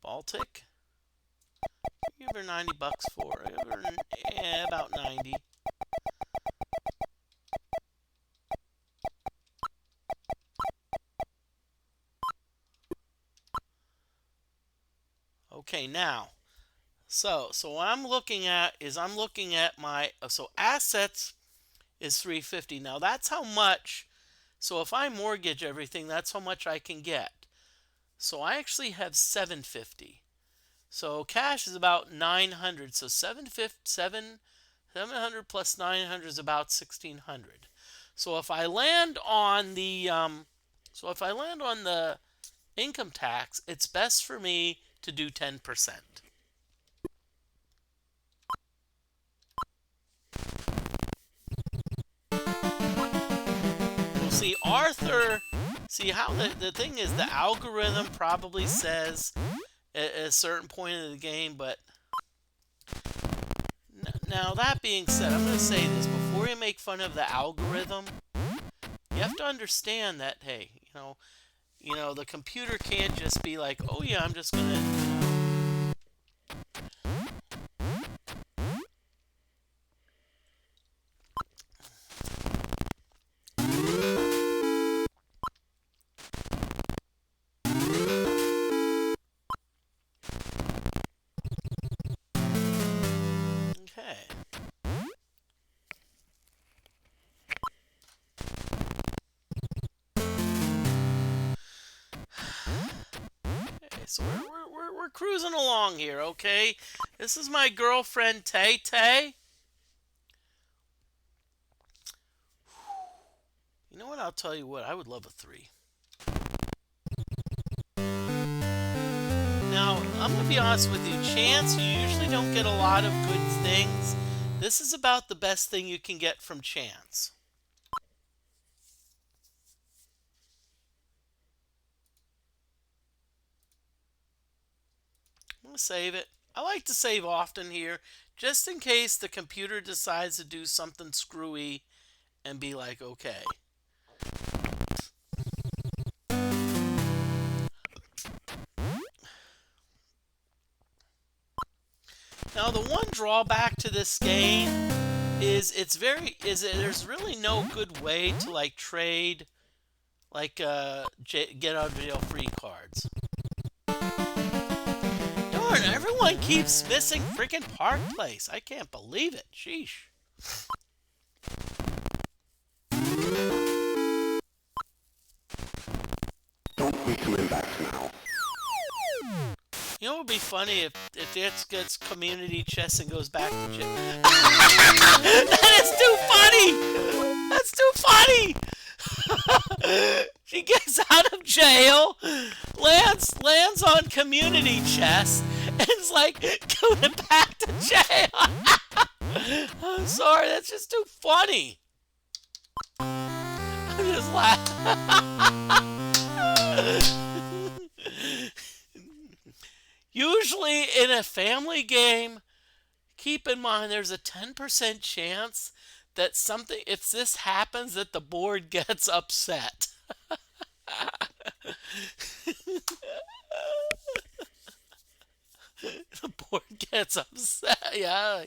S1: Baltic. Give her $90 for it. Give her about 90. Okay, now So what I'm looking at is I'm looking at my so assets is 350. Now that's how much. So if I mortgage everything, that's how much I can get. So I actually have 750. So cash is about 900. So 700 plus 900 is about 1600. So if I land on the income tax, it's best for me to do 10%. Well, see, Arthur, see how the thing is, the algorithm probably says at a certain point in the game, but now that being said, I'm going to say this before you make fun of the algorithm. You have to understand that, hey, the computer can't just be like, oh yeah, I'm just gonna. Okay. Okay, so we're cruising along here, okay? This is my girlfriend Tay Tay. You know what? I'll tell you what. I would love a 3. Now, I'm gonna be honest with you. Chance, you usually don't get a lot of good things. This is about the best thing you can get from Chance. I'm gonna save it. I like to save often here, just in case the computer decides to do something screwy and be like, okay. Now the one drawback to this game is there's really no good way to like trade like get out of jail free cards. Darn, everyone keeps missing freaking Park Place. I can't believe it. Sheesh.
S2: Don't be coming back now.
S1: You know what would be funny if it gets community chess and goes back to jail. That is too funny! That's too funny! She gets out of jail, lands on community chess, and is like going back to jail. I'm sorry, that's just too funny. I'm just laughing. Usually in a family game, keep in mind there's a 10% chance that if this happens, that the board gets upset. The board gets upset, yeah.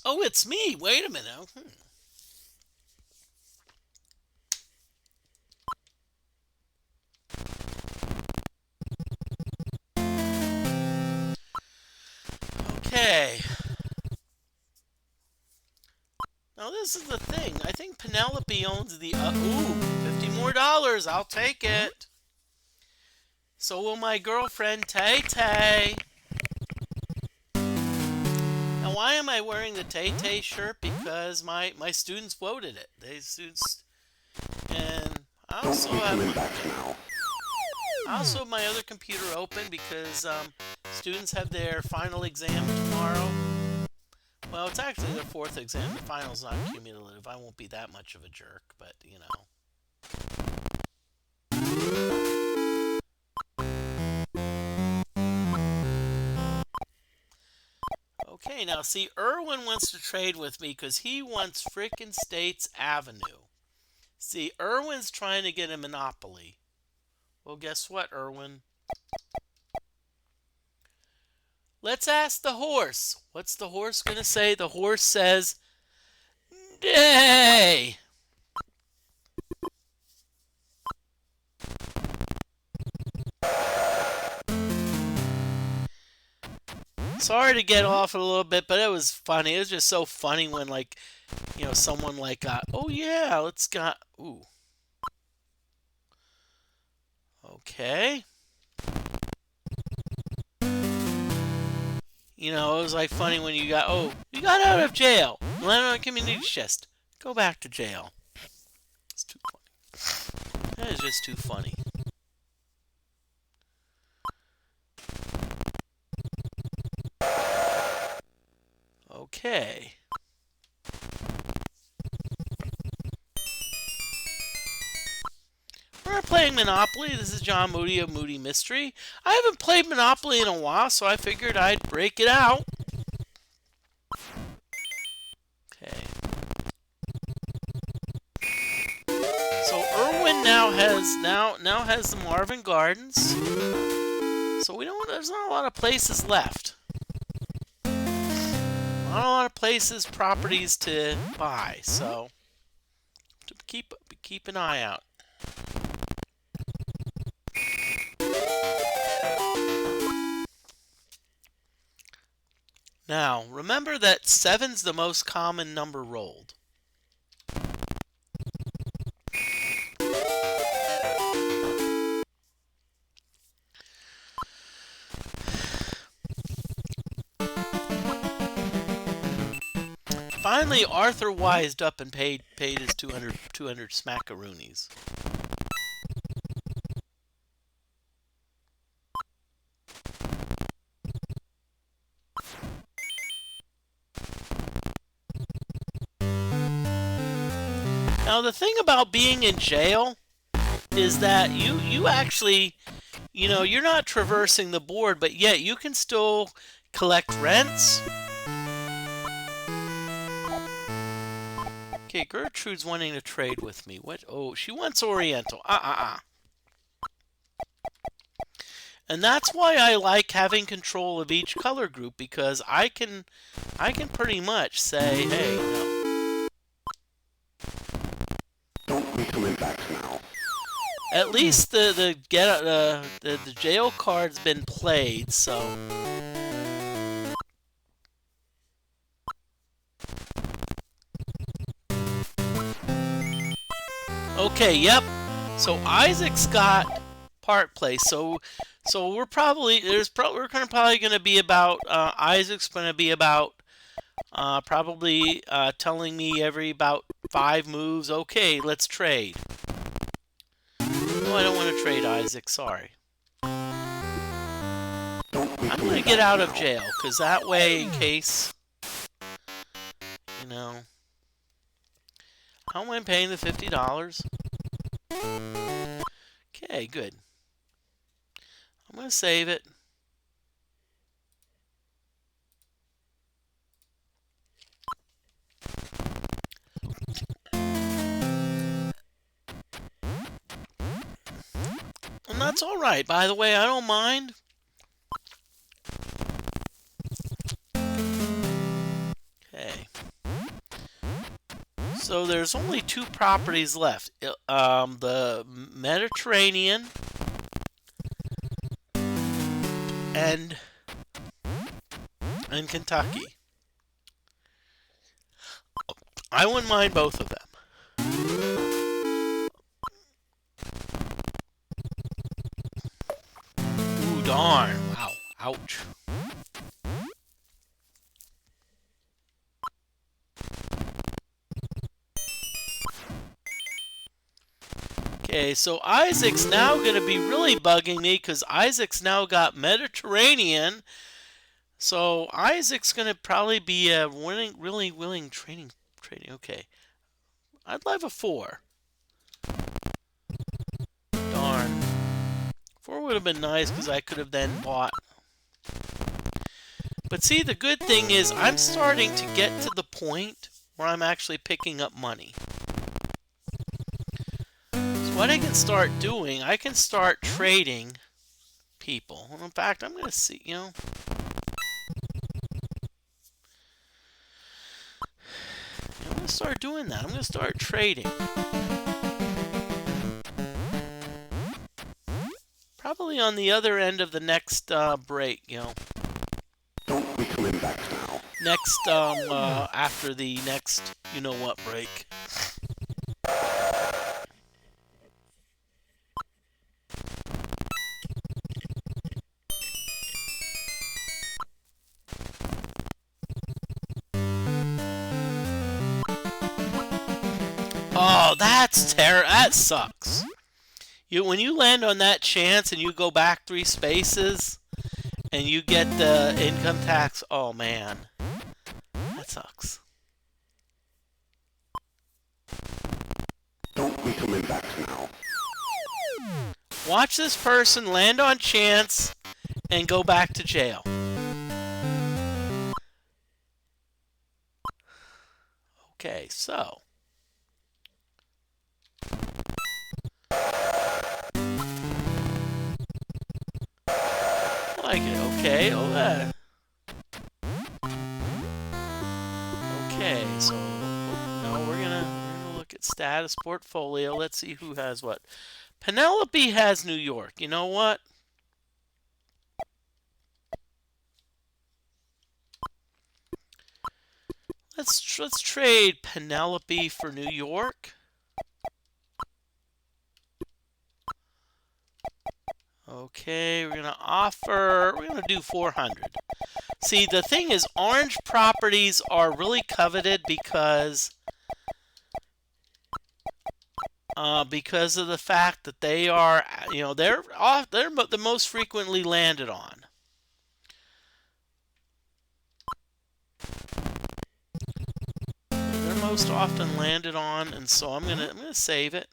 S1: Oh, it's me. Wait a minute. Okay. Now this is the thing. I think Penelope owns the ooh, $50 more. I'll take it. So will my girlfriend Tay Tay. Now why am I wearing the Tay Tay shirt? Because my students voted it. And I also have my other computer open because students have their final exam tomorrow. Well, it's actually their 4th exam. The final's not cumulative. I won't be that much of a jerk, but you know. Okay, now see, Irwin wants to trade with me because he wants frickin' States Avenue. See, Irwin's trying to get a monopoly. Well, guess what, Irwin? Let's ask the horse. What's the horse going to say? The horse says, nay. Sorry to get off it a little bit, but it was funny. It was just so funny when someone oh yeah, let's got ooh. Okay. It was like funny when you got out of jail. Landed on a community chest. Go back to jail. It's too funny. That is just too funny. Okay. We're playing Monopoly. This is John Moody of Moody Mystery. I haven't played Monopoly in a while, so I figured I'd break it out. Okay. So Irwin now has the Marvin Gardens. So there's not a lot of places left. Not a lot of places, properties to buy, so to keep an eye out. Now, remember that 7's the most common number rolled. Finally, Arthur wised up and paid his 200 smackaroonies. Now, the thing about being in jail is that you actually, you're not traversing the board, but yet you can still collect rents. Okay, Gertrude's wanting to trade with me. What? Oh, she wants Oriental. And that's why I like having control of each color group, because I can pretty much say, hey, no.
S2: Don't be coming back now.
S1: At least the jail card's been played, so. Okay, yep. So Isaac's got Park Place. So we're probably going to be about Isaac's going to be about probably telling me every about 5 moves. Okay, let's trade. No, I don't want to trade Isaac. Sorry. I'm going to get out of jail because that way, in case, how am I paying the $50? Okay, good. I'm going to save it. And that's all right. By the way, I don't mind. Okay. So there's only 2 properties left. The Mediterranean and Kentucky. I wouldn't mind both of them. Ooh, darn. Wow. Ouch. Okay, so Isaac's now going to be really bugging me because Isaac's now got Mediterranean. So Isaac's going to probably be a really willing trading. Okay. I'd love a 4. Darn. 4 would have been nice because I could have then bought. But see, the good thing is I'm starting to get to the point where I'm actually picking up money. What I can start doing, I can start trading people. In fact, I'm going to see, I'm going to start doing that. I'm going to start trading. Probably on the other end of the next break,
S2: Don't be coming back now.
S1: next after the next you know what break. Oh, that sucks. When you land on that chance and you go back 3 spaces and you get the income tax, oh man, that sucks.
S2: Don't be coming back now.
S1: Watch this person land on chance and go back to jail. Okay, so like it. Okay, okay. So no, we're gonna look at status portfolio. Let's see who has what. Penelope has New York. You know what? Let's trade Penelope for New York. Okay, we're gonna do 400. See, the thing is, orange properties are really coveted because of the fact that they are, they're the most frequently landed on. They're most often landed on, and so I'm gonna save it.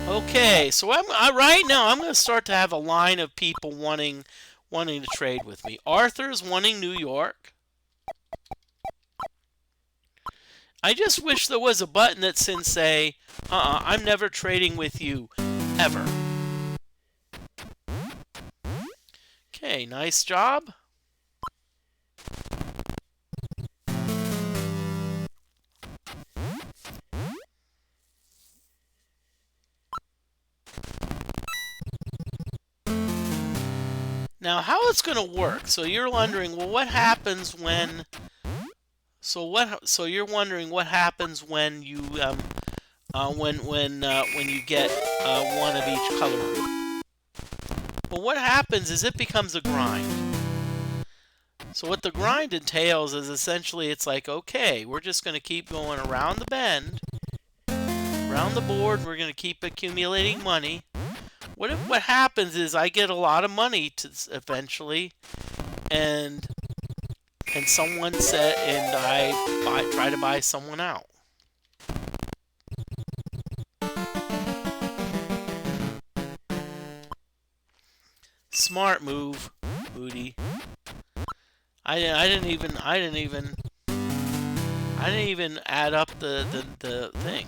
S1: Okay, so right now I'm going to start to have a line of people wanting to trade with me. Arthur's wanting New York. I just wish there was a button that can say, I'm never trading with you, ever. Okay, nice job. Now, how it's going to work? So you're wondering, well, what happens when? So you're wondering what happens when you when you get one of each color group. Well, what happens is it becomes a grind. So what the grind entails is essentially it's like, okay, we're just going to keep going around the bend, around the board. We're going to keep accumulating money. What happens is I get a lot of money eventually, and someone said, and I try to buy someone out. Smart move, Moody. I didn't even add up the thing.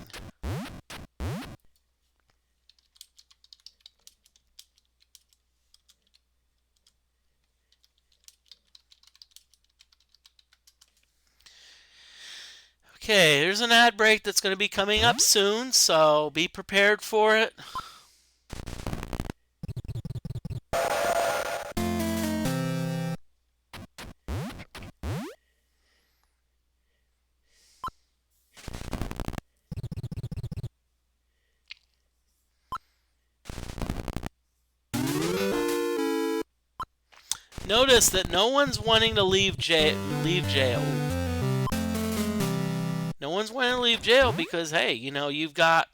S1: Okay, there's an ad break that's going to be coming up soon, so be prepared for it. Notice that no one's wanting to leave jail. No one's wanting to leave jail because, hey, you've got...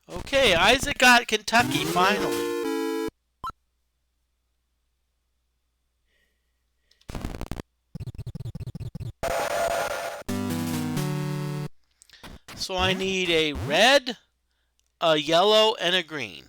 S1: Okay, Isaac got Kentucky, finally. So I need a red, a yellow, and a green.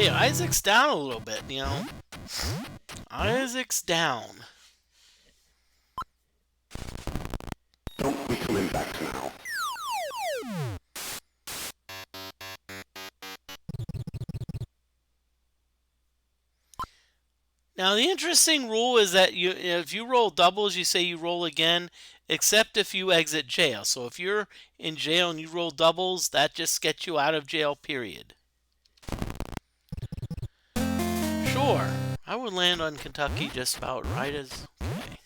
S1: Okay, Isaac's down a little bit, you know. Isaac's down.
S2: Don't be coming back now.
S1: Now the interesting rule is that if you roll doubles, you say you roll again, except if you exit jail. So if you're in jail and you roll doubles, that just gets you out of jail, period. Sure, I would land on Kentucky just about right as okay.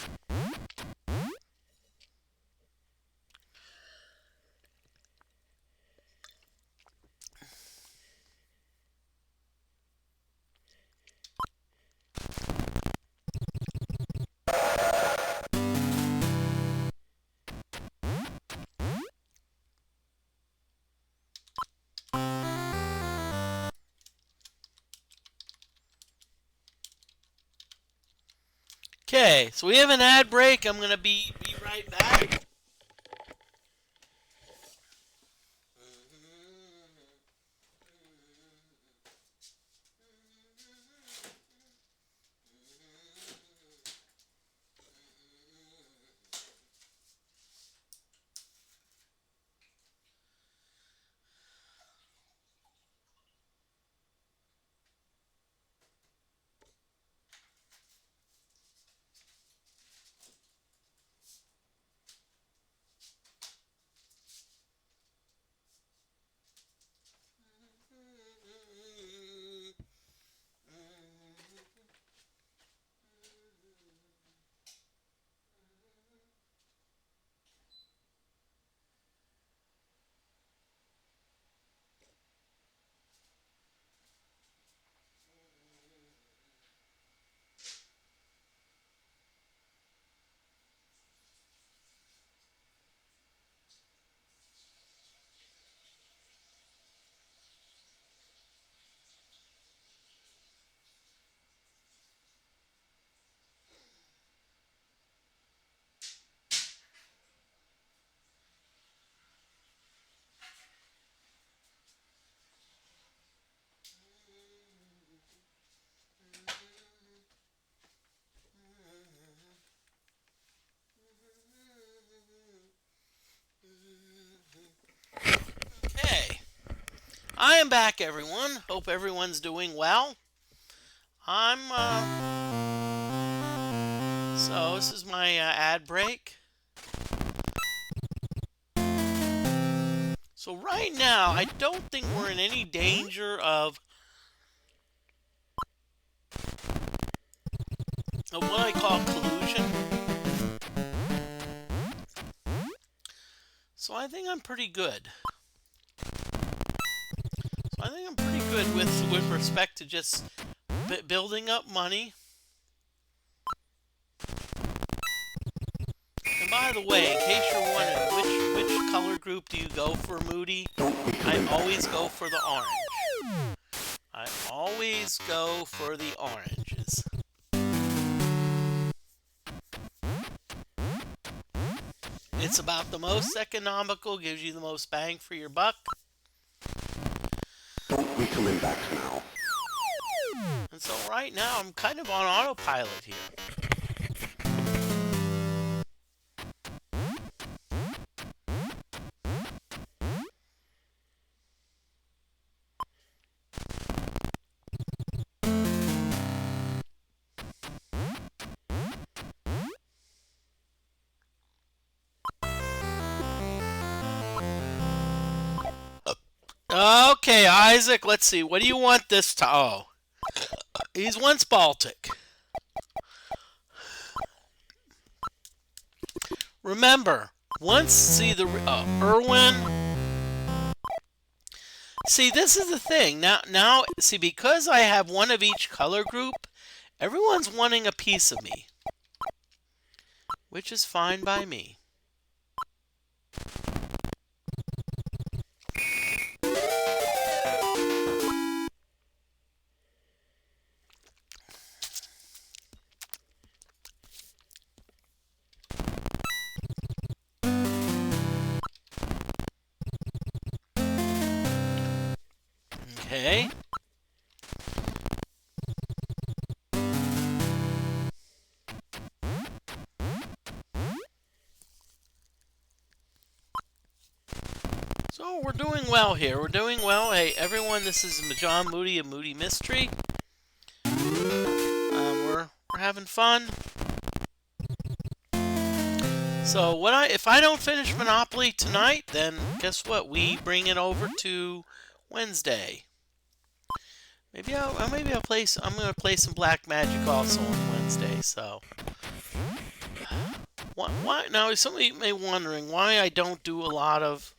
S1: Okay, so we have an ad break. I'm gonna be right back. Okay, I am back, everyone. Hope everyone's doing well. So this is my ad break. So right now, I don't think we're in any danger of what I call collusion. So I think I'm pretty good. So I think I'm pretty good with respect to just building up money. And by the way, in case you're wondering, which color group do you go for, Moody? I always go for the orange. I always go for the oranges. It's about the most economical, gives you the most bang for your buck.
S2: Don't be coming back now.
S1: And so right now I'm kind of on autopilot here. Okay, Isaac, let's see. What do you want this to? Oh, he's once Baltic. Remember, once, see the, Irwin. See, this is the thing. Now, see, because I have one of each color group, everyone's wanting a piece of me. Which is fine by me. Okay. Oh, we're doing well here. We're doing well. Hey, everyone, this is John Moody of Moody Mystery. We're having fun. So if I don't finish Monopoly tonight, then guess what? We bring it over to Wednesday. Maybe I'll play. I'm gonna play some Black Magic also on Wednesday. So why now? Somebody may be wondering why I don't do a lot of.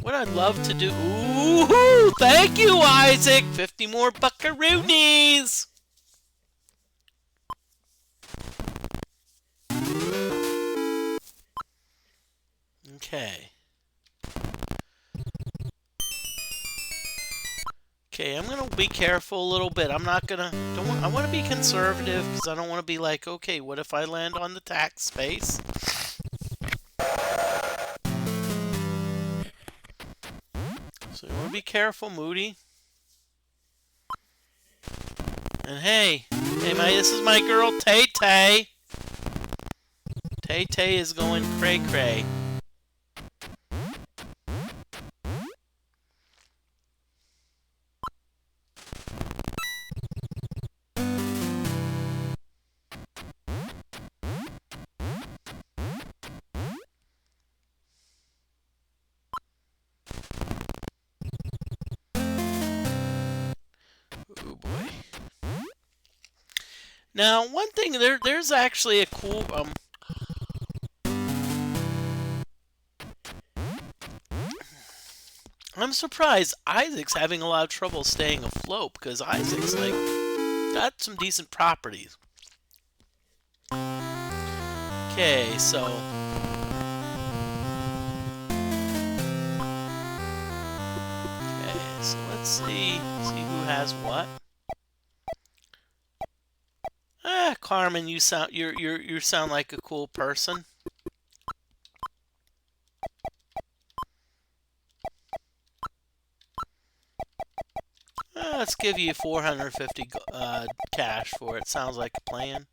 S1: What I'd love to do. Ooh, thank you, Isaac. 50 more buckaroonies. Okay. Okay, I'm gonna be careful a little bit. I'm not gonna. I want to be conservative because I don't want to be like, okay, what if I land on the tax space? So you want to be careful, Moody. And hey, this is my girl Tay Tay. Tay Tay is going cray cray. Oh boy. Now, one thing there's actually a cool I'm surprised Isaac's having a lot of trouble staying afloat because Isaac's like got some decent properties. Okay, so let's see who has what. Carmen, you sound like a cool person. Let's give you 450 cash for it. Sounds like a plan.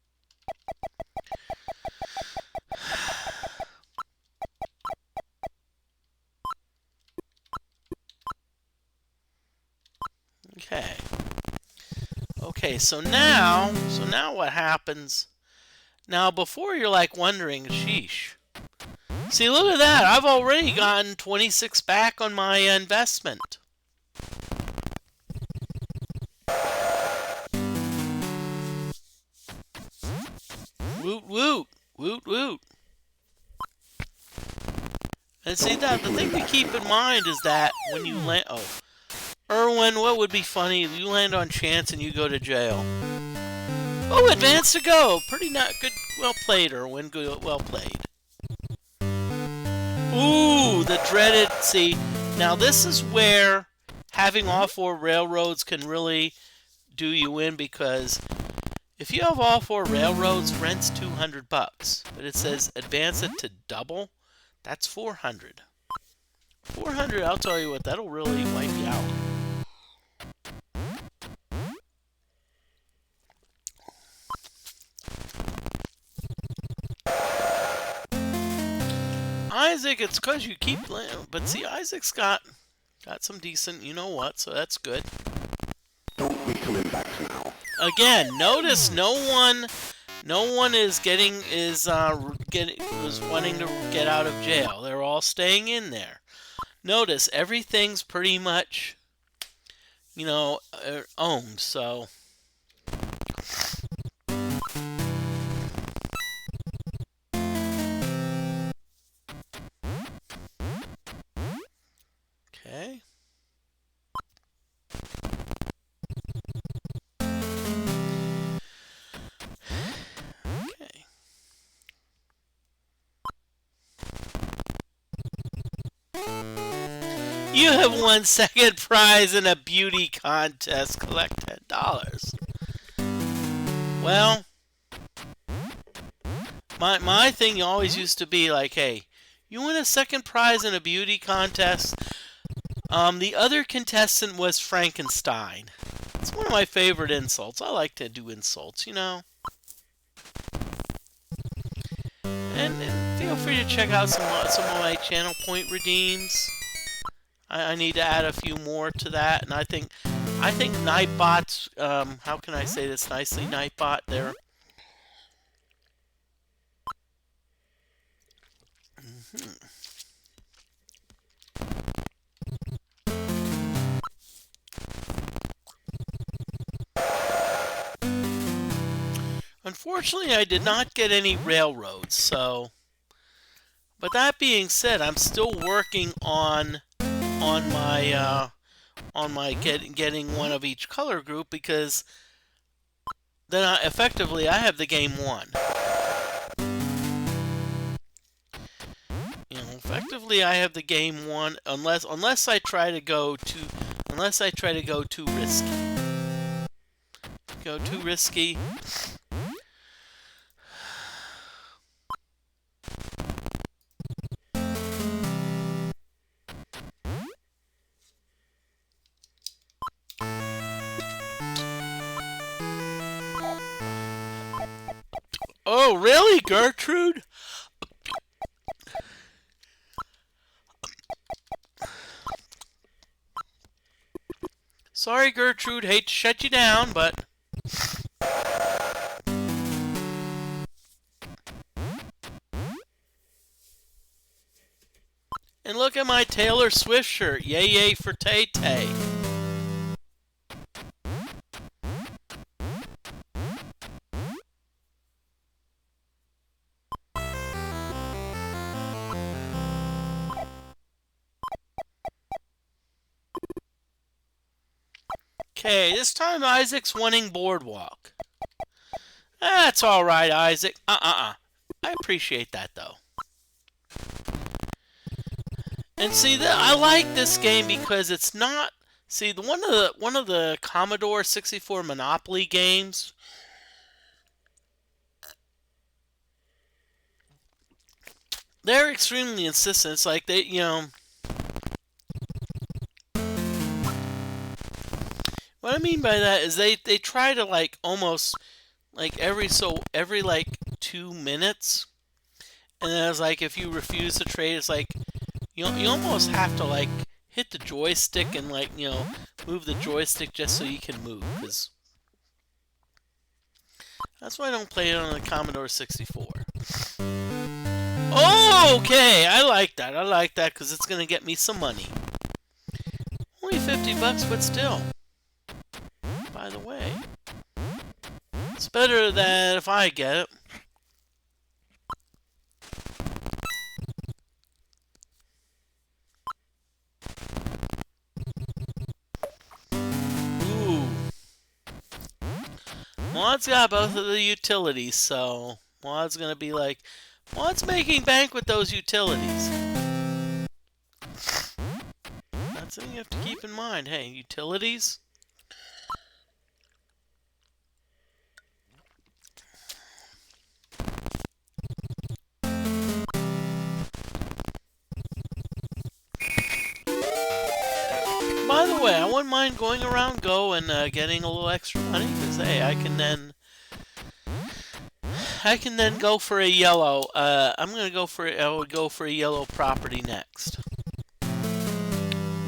S1: Okay. Okay, so now what happens? Now, before you're like wondering, sheesh. See, look at that. I've already gotten 26 back on my investment. Woot woot. Woot woot. And see, that the thing to keep in mind is that when you land... Oh. Erwin, what would be funny if you land on chance and you go to jail? Oh, advance to go. Pretty not good. Well played, Erwin. Good. Well played. Ooh, the dreaded... See, now this is where having all 4 railroads can really do you in, because if you have all 4 railroads, rent's $200. But it says advance it to double. That's 400. 400, I'll tell you what, that'll really wipe you out. Isaac, it's because you keep landing. But see, Isaac's got some decent, you know what, so that's good.
S2: Don't be coming back now.
S1: Again, notice no one is wanting to get out of jail. They're all staying in there. Notice everything's pretty much, owned, so. Okay. Okay. You have won second prize in a beauty contest. Collect $10. Well, my thing always used to be like, hey, you win a second prize in a beauty contest. The other contestant was Frankenstein. It's one of my favorite insults. I like to do insults, And feel free to check out some of my channel point redeems. I need to add a few more to that, and I think Nightbots. How can I say this nicely? Nightbot. They're unfortunately I did not get any railroads. So, but that being said, I'm still working on my getting one of each color group because then effectively I have the game won. Effectively I have the game won unless I try to go too risky. Go too risky. Oh, really, Gertrude? Sorry, Gertrude. Hate to shut you down, but and look at my Taylor Swift shirt. Yay, yay for Tay Tay. Okay, this time Isaac's winning Boardwalk. That's all right, Isaac. I appreciate that though. And see, I like this game because it's not. See, one of the Commodore 64 Monopoly games. They're extremely insistent. It's like what I mean by that is they try to like almost like every like 2 minutes, and then it's like if you refuse to trade, it's like you almost have to like hit the joystick and like move the joystick just so you can move, because that's why I don't play it on the Commodore 64. Oh, okay, I like that. I like that because it's gonna get me some money. Only $50, but still. By the way, it's better than if I get it. Ooh. Maud's got both of the utilities, so Maud's gonna be like, Maud's making bank with those utilities. That's something you have to keep in mind. Hey, utilities? By the way, I wouldn't mind going around Go and getting a little extra money, because hey, I can then go for a yellow. I would go for a yellow property next.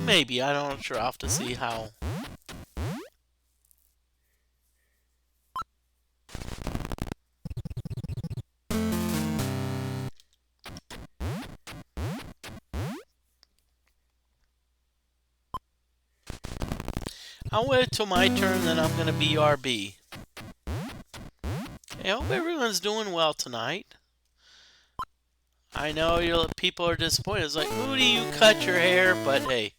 S1: Maybe, I'm not sure. I'll have to see how. I'll wait till my turn, then I'm gonna BRB. I hope everyone's doing well tonight. I know people are disappointed. It's like, Moody, you cut your hair, but hey.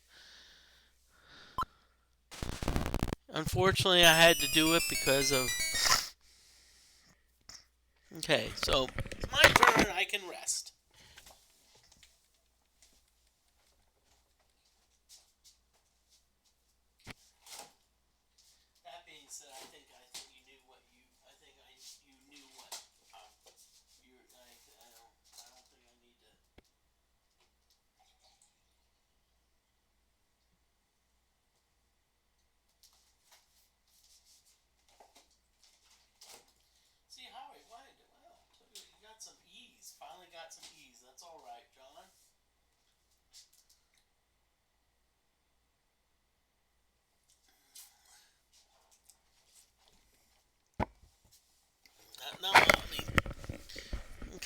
S1: Unfortunately, I had to do it because of... Okay, so it's my turn. I can rest. That being said, I think you knew what you... you knew what... you I don't think I need to... See, Howie, why? Well, you got some ease. Finally got some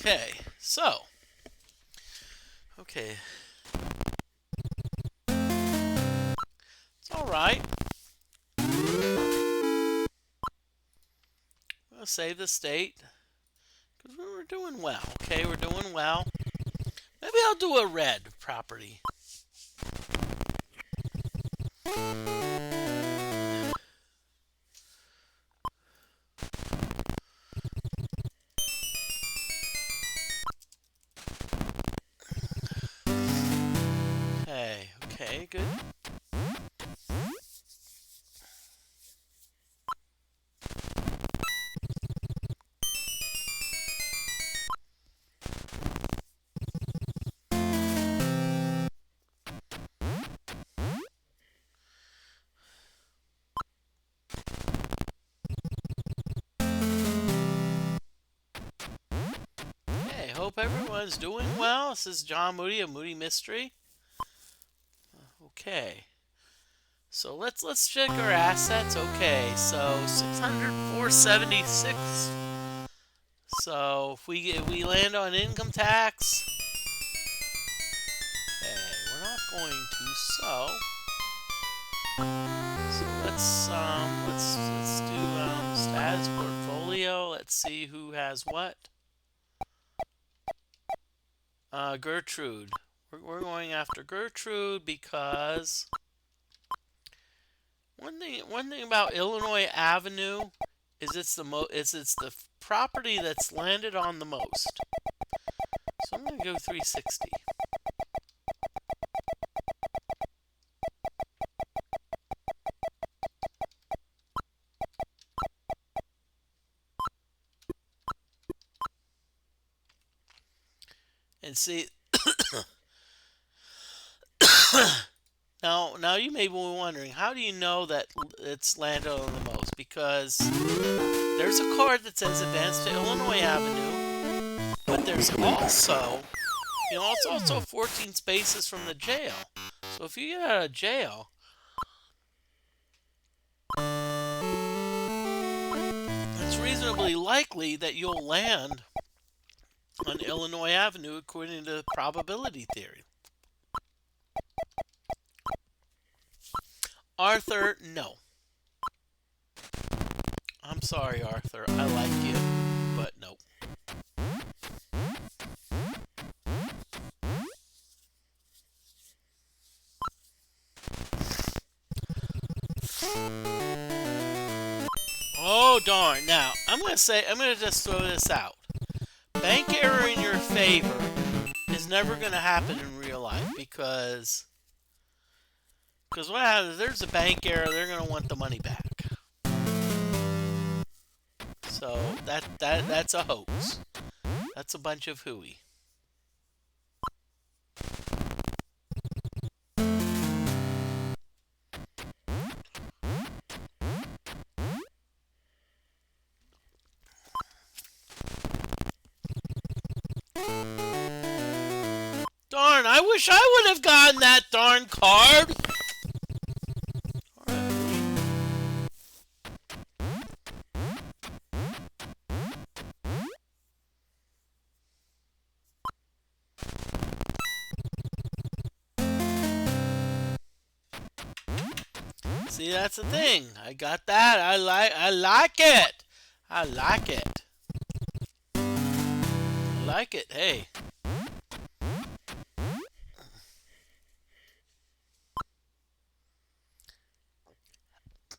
S1: Okay, so, okay, it's all right. I'll save the state because we're doing well. Okay, we're doing well. Maybe I'll do a red property. Okay, okay, good. Okay, hope everyone's doing well. This is John Moody of Moody Mystery. Okay. So let's check our assets. Okay, so 600, 476. So if we land on income tax, okay, we're not going to. So let's do status portfolio. Let's see who has what. Gertrude. We're going after Gertrude because one thing about Illinois Avenue is it's the property that's landed on the most. So I'm gonna go 360. And see, now you may be wondering, how do you know that it's landed on the most? Because there's a card that says advance to Illinois Avenue, but there's also, it's also 14 spaces from the jail. So if you get out of jail, it's reasonably likely that you'll land on Illinois Avenue according to probability theory. Arthur, no. I'm sorry, Arthur. I like you, but no. Oh, darn. Now, I'm going to just throw this out. Bank error in your favor is never going to happen in real life because what happens, if there's a bank error, they're going to want the money back. So that's a hoax. That's a bunch of hooey. Darn, I wish I would have gotten that darn card. See, that's the thing. I got that. I like it. I like it. I like it. Hey.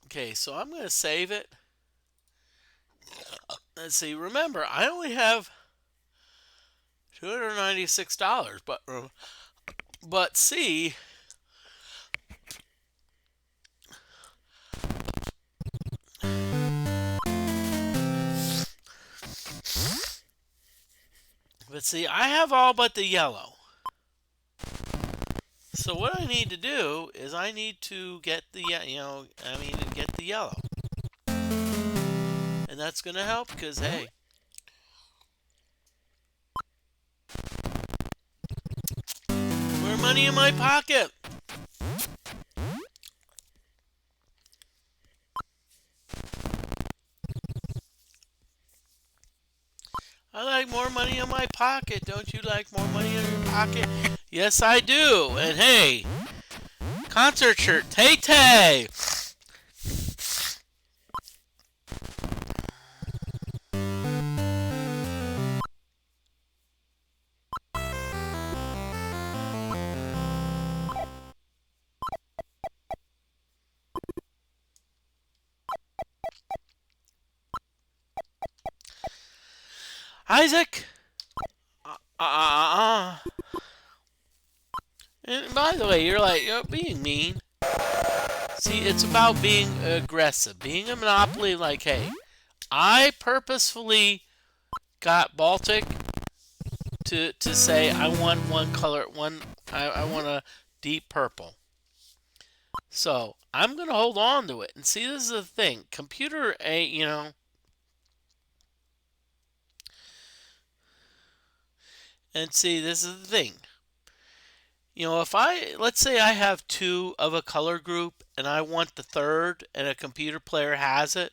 S1: Okay, so I'm going to save it. Let's see. Remember, I only have $296, but see, I have all but the yellow. So what I need to do is I need to get the get the yellow, and that's gonna help because hey, more money in my pocket. I like more money in my pocket. Don't you like more money in your pocket? Yes, I do. And hey, concert shirt, Tay Tay. Isaac. And by the way, you're being mean. See, it's about being aggressive, being a monopoly. Like, hey, I purposefully got Baltic to say I want one color, I want a deep purple. So I'm gonna hold on to it. And see, this is the thing. Computer A, and see, this is the thing. If let's say I have two of a color group and I want the third and a computer player has it,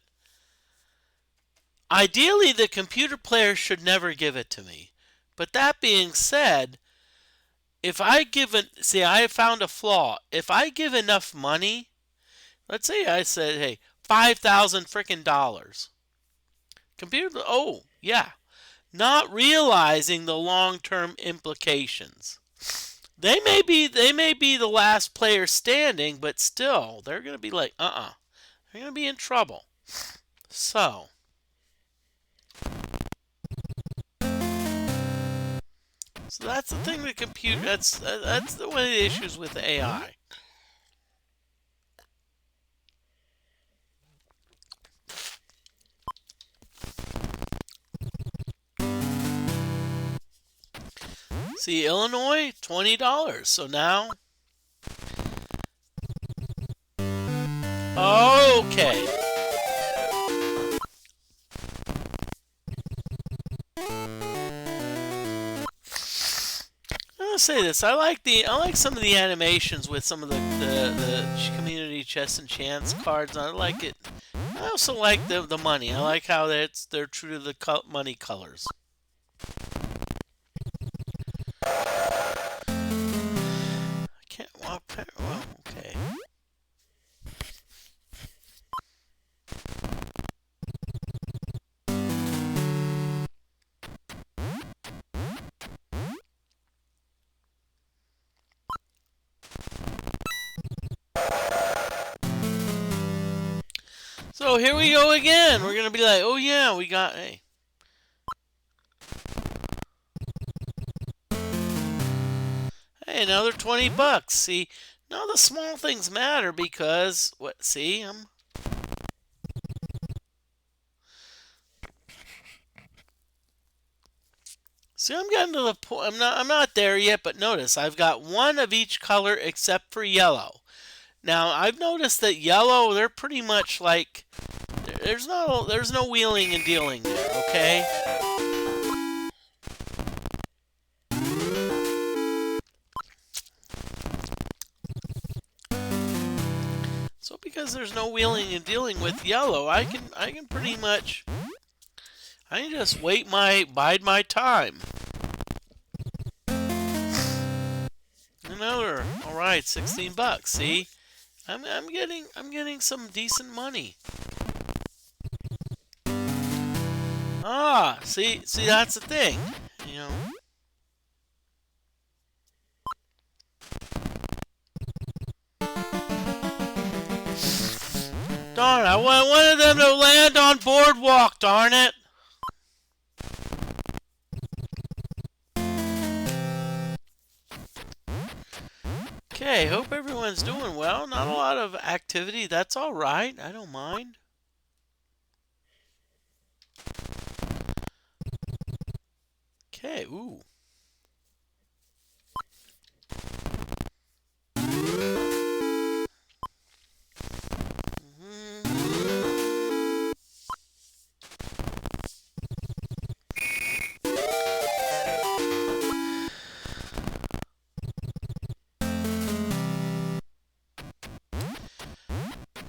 S1: ideally the computer player should never give it to me. But that being said, if I give it, see, I have found a flaw. If I give enough money, let's say I said, hey, 5,000 freaking dollars. Computer, oh, yeah. Not realizing the long-term implications. They may be the last player standing, but still they're going to be like, They're going to be in trouble. So, that's the thing with computer. That's one of the issues with AI. See, Illinois, $20. So now, okay. I'm gonna say this. I like some of the animations with some of the community chess and chance cards. I like it. I also like the money. I like how they're true to the money colors. I can't. Well, okay. So here we go again. We're gonna be like, oh yeah, we got hey, another $20. See, now the small things matter because what? See, I'm getting to the point. I'm not there yet, but notice I've got one of each color except for yellow. Now I've noticed that yellow, they're pretty much like there's no wheeling and dealing there. Okay. So because there's no wheeling and dealing with yellow, I can pretty much I can just bide my time. Another, all right, $16. See, I'm getting some decent money. See that's the thing, you know. Darn, I wanted them to land on boardwalk. Darn it. Okay, hope everyone's doing well. Not a lot of activity. That's all right. I don't mind. Okay, ooh.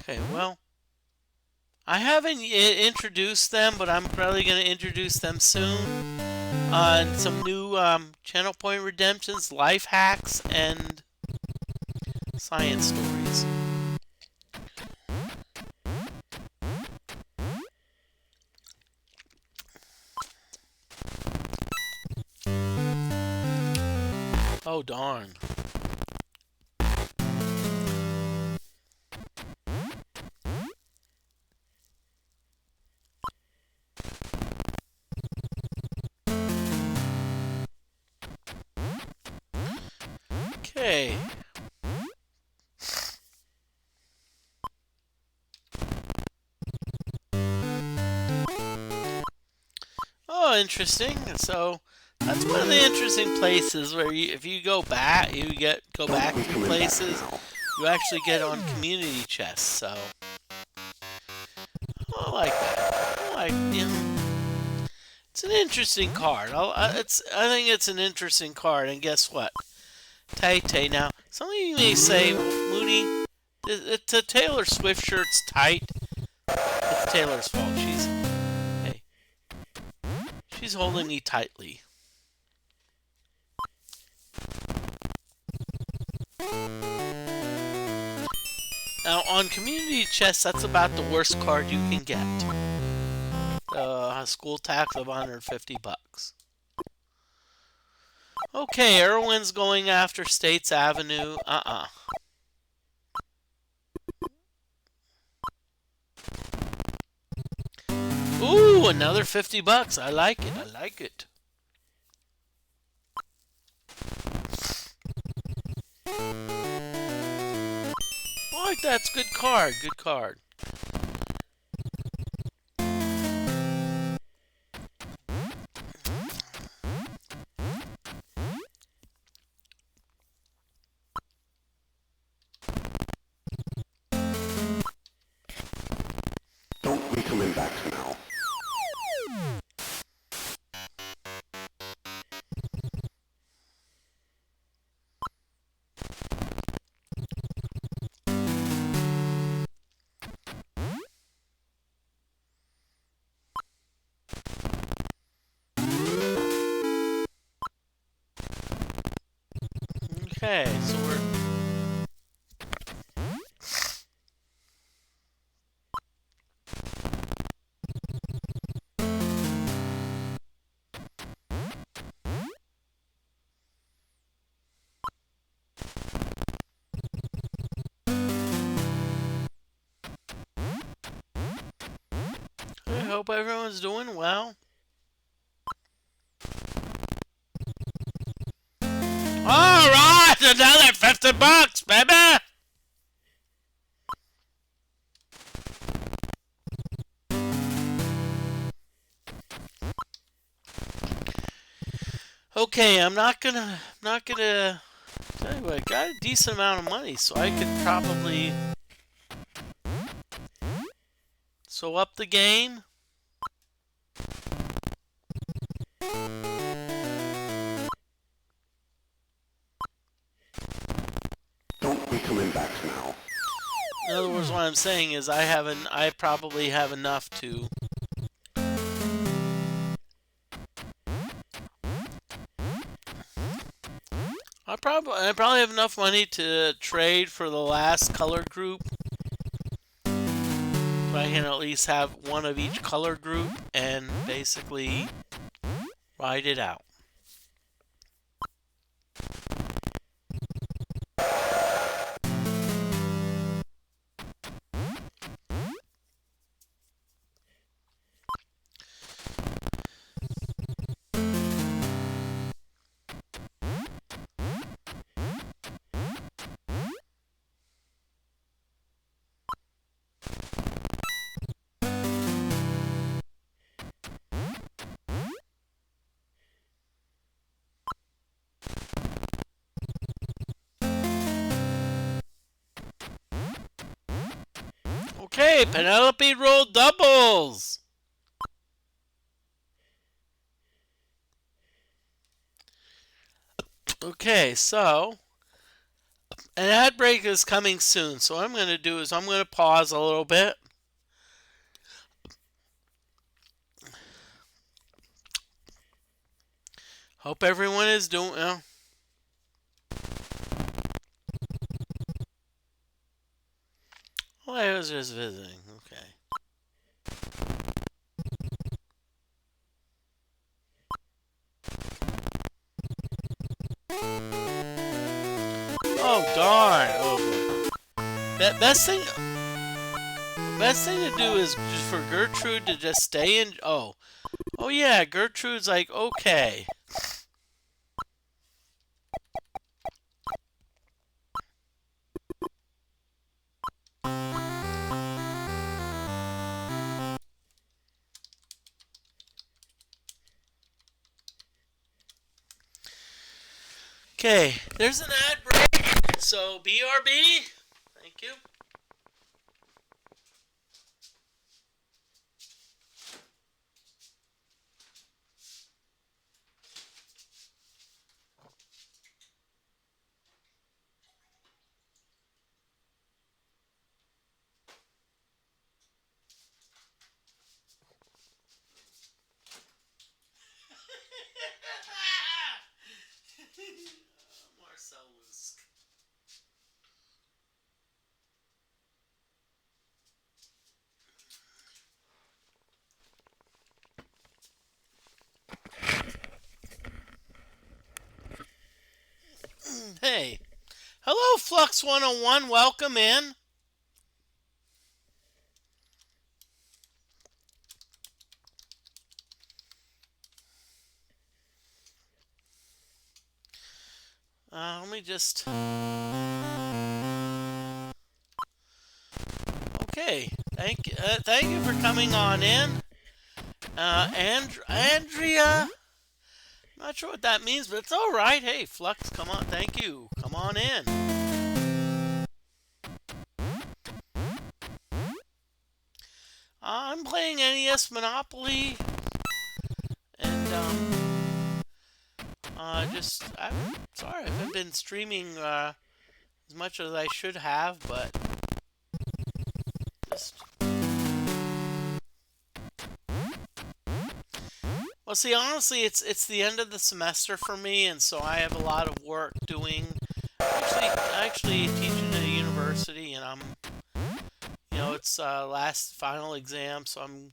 S1: Okay, well, I haven't introduced them, but I'm probably going to introduce them soon. on some new channel point redemptions, life hacks, and science stories. Oh, darn. Okay. Oh, interesting. So that's one of the interesting places where if you go back, go
S2: Don't
S1: back
S2: be
S1: through
S2: coming back
S1: places,
S2: now.
S1: you actually get on community chests. So I like that. It's an interesting card. I think it's an interesting card. And guess what? Tay Tay. Now, some of you may say, well, Moody, the Taylor Swift shirt's tight. It's Taylor's fault. Hey, she's holding me tightly. Now, on community chest, that's about the worst card you can get. School tax of 150 bucks. Okay, Erwin's going after States Avenue. Ooh, another 50 bucks. I like it. I like it. I like that. It's good card. Good card.
S2: Don't be coming back now.
S1: Okay, so we're. I hope everyone's doing well. All right, another 50 bucks, baby. Okay, I'm not gonna tell you what, I got a decent amount of money, so I could probably sew up the game.
S2: Don't be coming back now.
S1: In other words, what I'm saying is I probably have enough to. I probably have enough money to trade for the last color group. So I can at least have one of each color group and basically ride it out. Okay, Penelope rolled doubles. Okay, so an ad break is coming soon. So what I'm going to do is I'm going to pause a little bit. Hope everyone is doing well. Oh, I was just visiting. Okay. Oh darn! Oh boy. Best thing to do is just for Gertrude to just stay in. Oh yeah. Gertrude's like okay. Okay. There's an ad break. So BRB. Thank you. Marcellus. Hey. Hello, Flux 101. Welcome in. Let me just. Okay. Thank you for coming on in. Andrea. Not sure what that means, but it's all right. Hey, Flux, come on. Thank you. Come on in. I'm playing NES Monopoly, and I'm sorry I haven't been streaming as much as I should have, but just well, see, honestly, it's the end of the semester for me, and so I have a lot of work doing. I actually teaching at a university, and it's last final exam, so I'm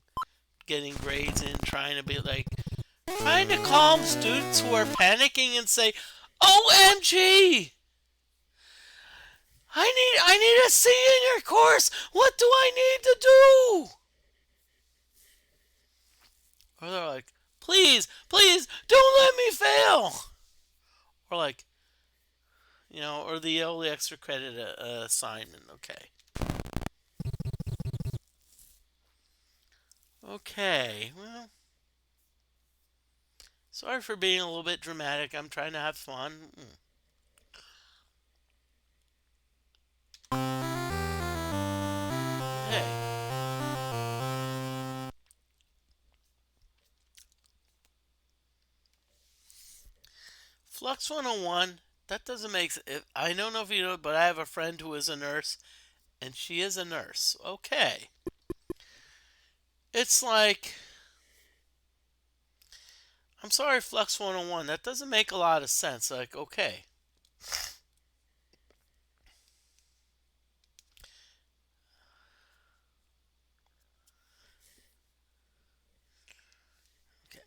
S1: getting grades in, trying to calm students who are panicking and say, "OMG! I need a C in your course. What do I need to do?" Or they're like, "Please, please, don't let me fail." Or like, or the only extra credit assignment. Okay. Okay. Well, sorry for being a little bit dramatic. I'm trying to have fun. Hey, Flux 101. That doesn't make sense. I don't know if you know, but I have a friend who is a nurse, and she is a nurse. Okay. It's like, I'm sorry, Flux 101. That doesn't make a lot of sense. Like, okay. Okay.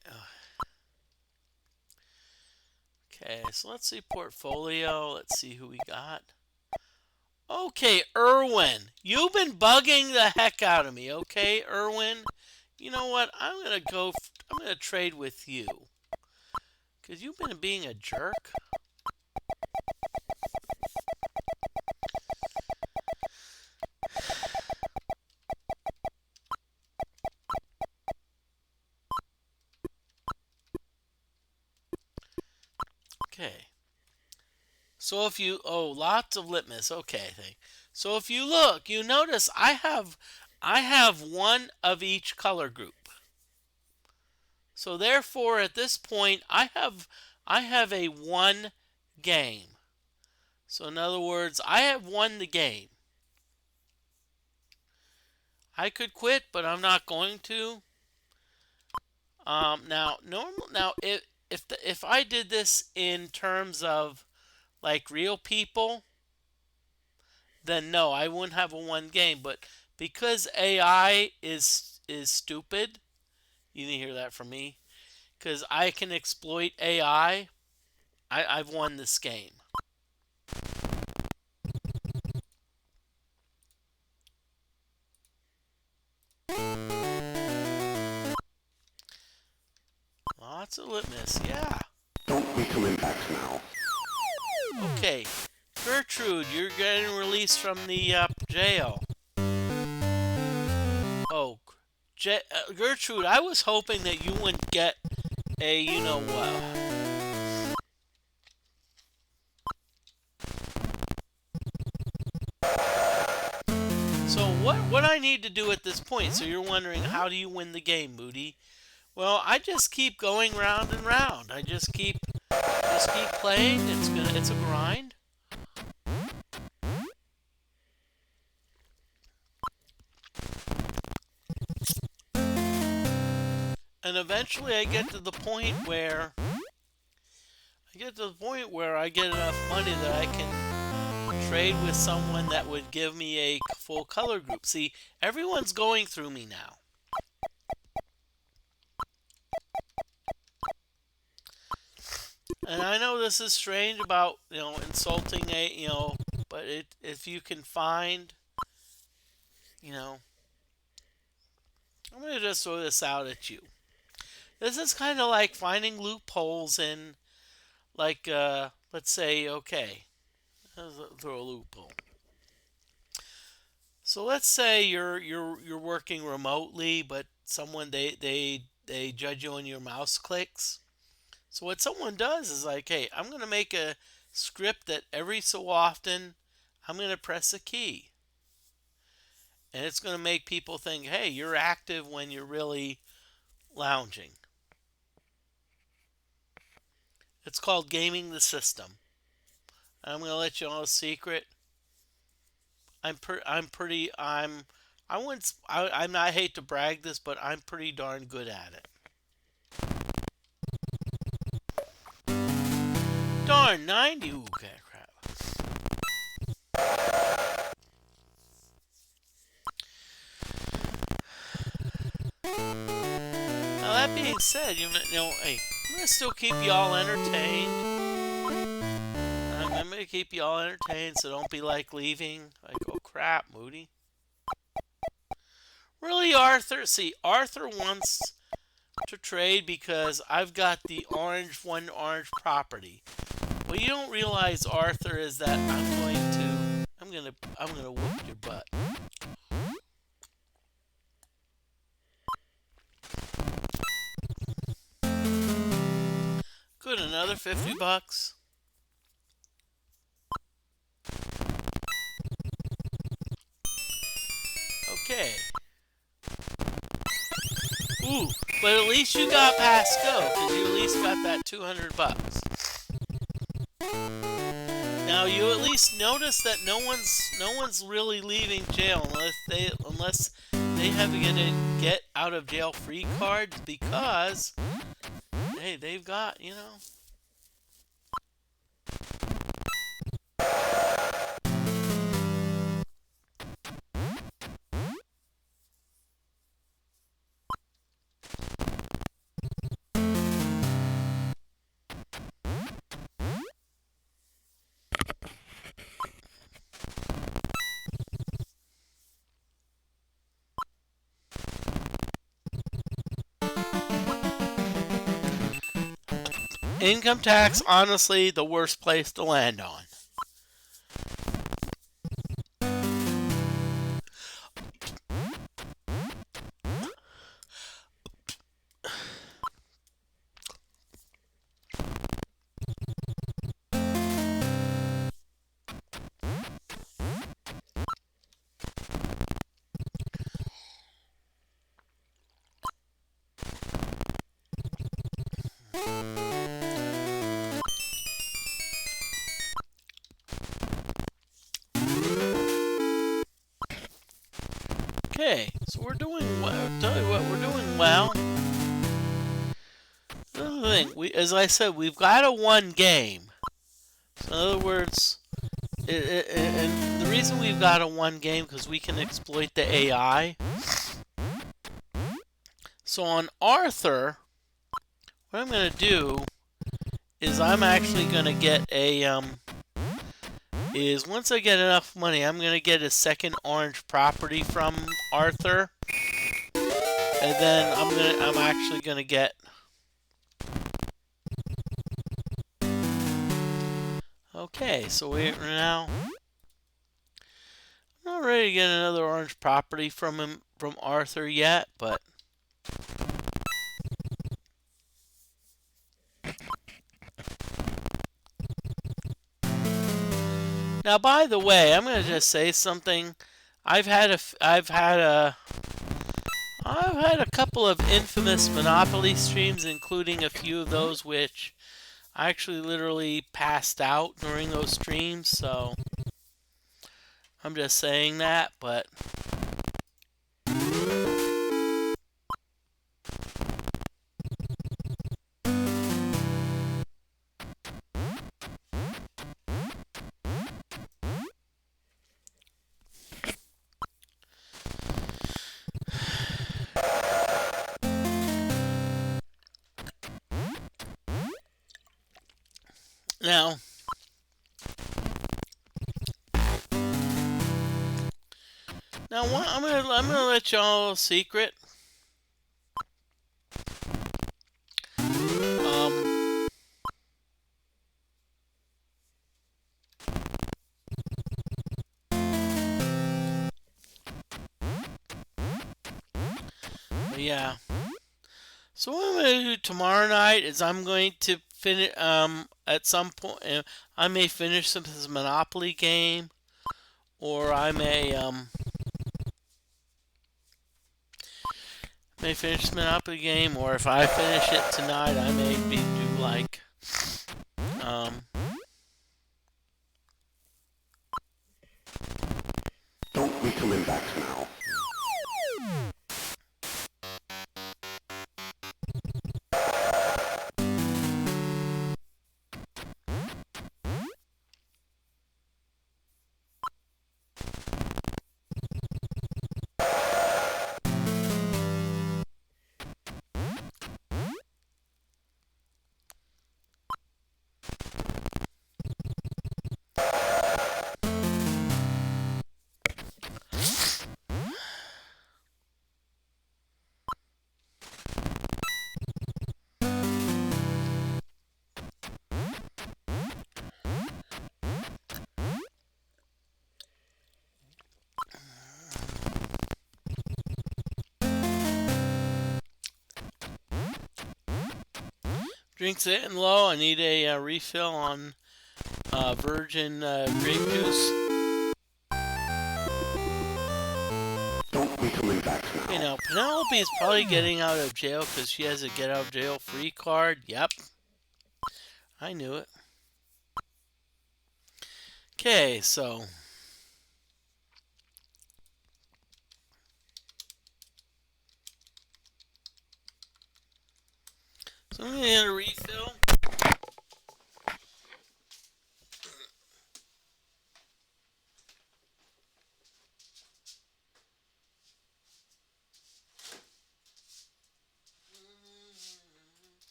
S1: Okay, so let's see portfolio. Let's see who we got. Okay, Irwin. You've been bugging the heck out of me, okay, Irwin? You know what? I'm gonna trade with you. Cause you've been being a jerk. Okay. So if you lots of litmus, okay. So if you look, you notice I have one of each color group. So therefore at this point I have a one game. So in other words, I have won the game. I could quit, but I'm not going to. Now normal now if I did this in terms of like real people, then no, I wouldn't have a one game. But because AI is stupid, you didn't hear that from me. Because I can exploit AI, I've won this game. Lots of litmus, yeah.
S2: Don't be coming back now.
S1: Okay, Gertrude, you're getting released from the jail. Oh, Gertrude, I was hoping that you wouldn't get a you know what. So what I need to do at this point? So you're wondering how do you win the game, Moody? Well, I just keep going round and round. I just keep playing. It's a grind. And eventually I get enough money that I can trade with someone that would give me a full color group. See, everyone's going through me now. And I know this is strange about, insulting but if you can find, you know, I'm going to just throw this out at you. This is kind of like finding loopholes in, like, let's say, okay, let's throw a loophole. So let's say you're working remotely, but someone they judge you on your mouse clicks. So what someone does is like, hey, I'm gonna make a script that every so often I'm gonna press a key, and it's gonna make people think, hey, you're active when you're really lounging. It's called gaming the system. I'm gonna let you know a secret. I'm pretty I wouldn't I'm not I hate to brag this, but I'm pretty darn good at it. Darn 90. Ooh, okay, crap. Now that being said, hey, I'm gonna still keep y'all entertained. I'm gonna keep y'all entertained, so don't be like leaving. Like, oh crap, Moody. Really, Arthur? See, Arthur wants to trade because I've got the orange property. What you don't realize, Arthur, is that I'm gonna whoop your butt. Good, another $50. Okay. Ooh, but at least you got past go, because you at least got that $200. Now you at least notice that no one's really leaving jail unless they have to get out of jail free cards because hey, they've got, income tax, honestly, the worst place to land on. Okay, so we're doing well. I'll tell you what, we're doing well. the thing. As I said, we've got a one game. So in other words, and the reason we've got a one game because we can exploit the AI. So on Arthur, what I'm going to do is I'm actually going to get a is once I get enough money, I'm going to get a second orange property from Arthur, and then I'm actually going to get. Okay, so we're now. I'm not ready to get another orange property from Arthur yet, but now by the way, I'm going to just say something. I've had a couple of infamous Monopoly streams, including a few of those which I actually literally passed out during those streams, so I'm just saying that, but now I'm gonna let y'all a secret. Um, yeah. So what I'm gonna do tomorrow night is I'm going to finish at some point I may finish this Monopoly game, or I may finish the Monopoly game, or if I finish it tonight, I may do like um
S2: Don't be coming back now.
S1: drinks getting low. I need a refill on virgin grape juice.
S2: Don't be coming back
S1: You
S2: now.
S1: know, Penelope is probably getting out of jail because she has a get out of jail free card. Yep, I knew it. Okay, so I'm gonna get a refill.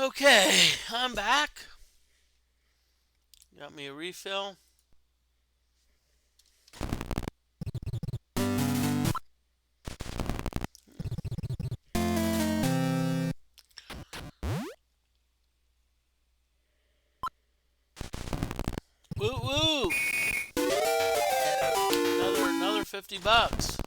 S1: Okay, I'm back. Got me a refill. Woo woo! Another $50.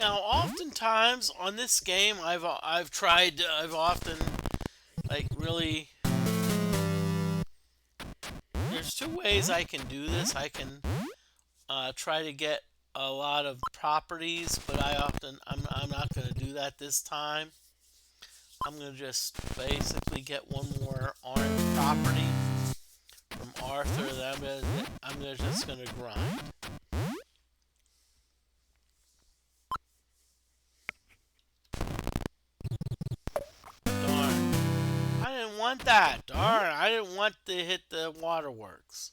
S1: Now, oftentimes on this game, I've often like really. There's two ways I can do this. I can try to get a lot of properties, but I'm not going to do that this time. I'm going to just basically get one more orange property from Arthur that just going to grind. Darn. I didn't want that. Darn. I didn't want to hit the waterworks.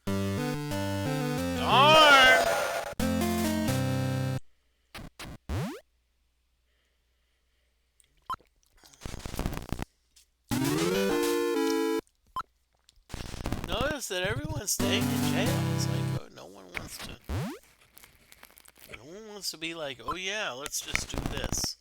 S1: Darn. Notice that everyone's staying in jail. It's like, oh, no one wants to be like, oh yeah, let's just do this.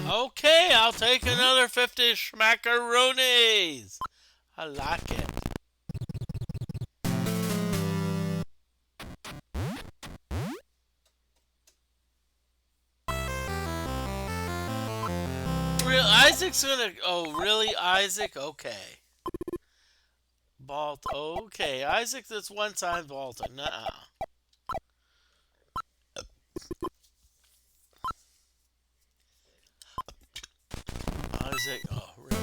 S1: Okay, I'll take another 50 schmackaroonies. I like it. Isaac's gonna. Oh, really, Isaac? Okay. Vault. Okay, Isaac. That's one time vaulting. Nuh-uh. Isaac. Oh, really?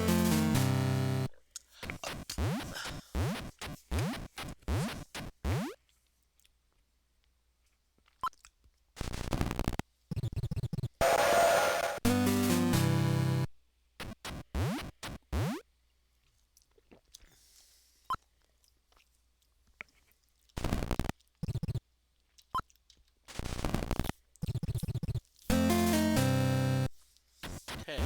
S1: Okay.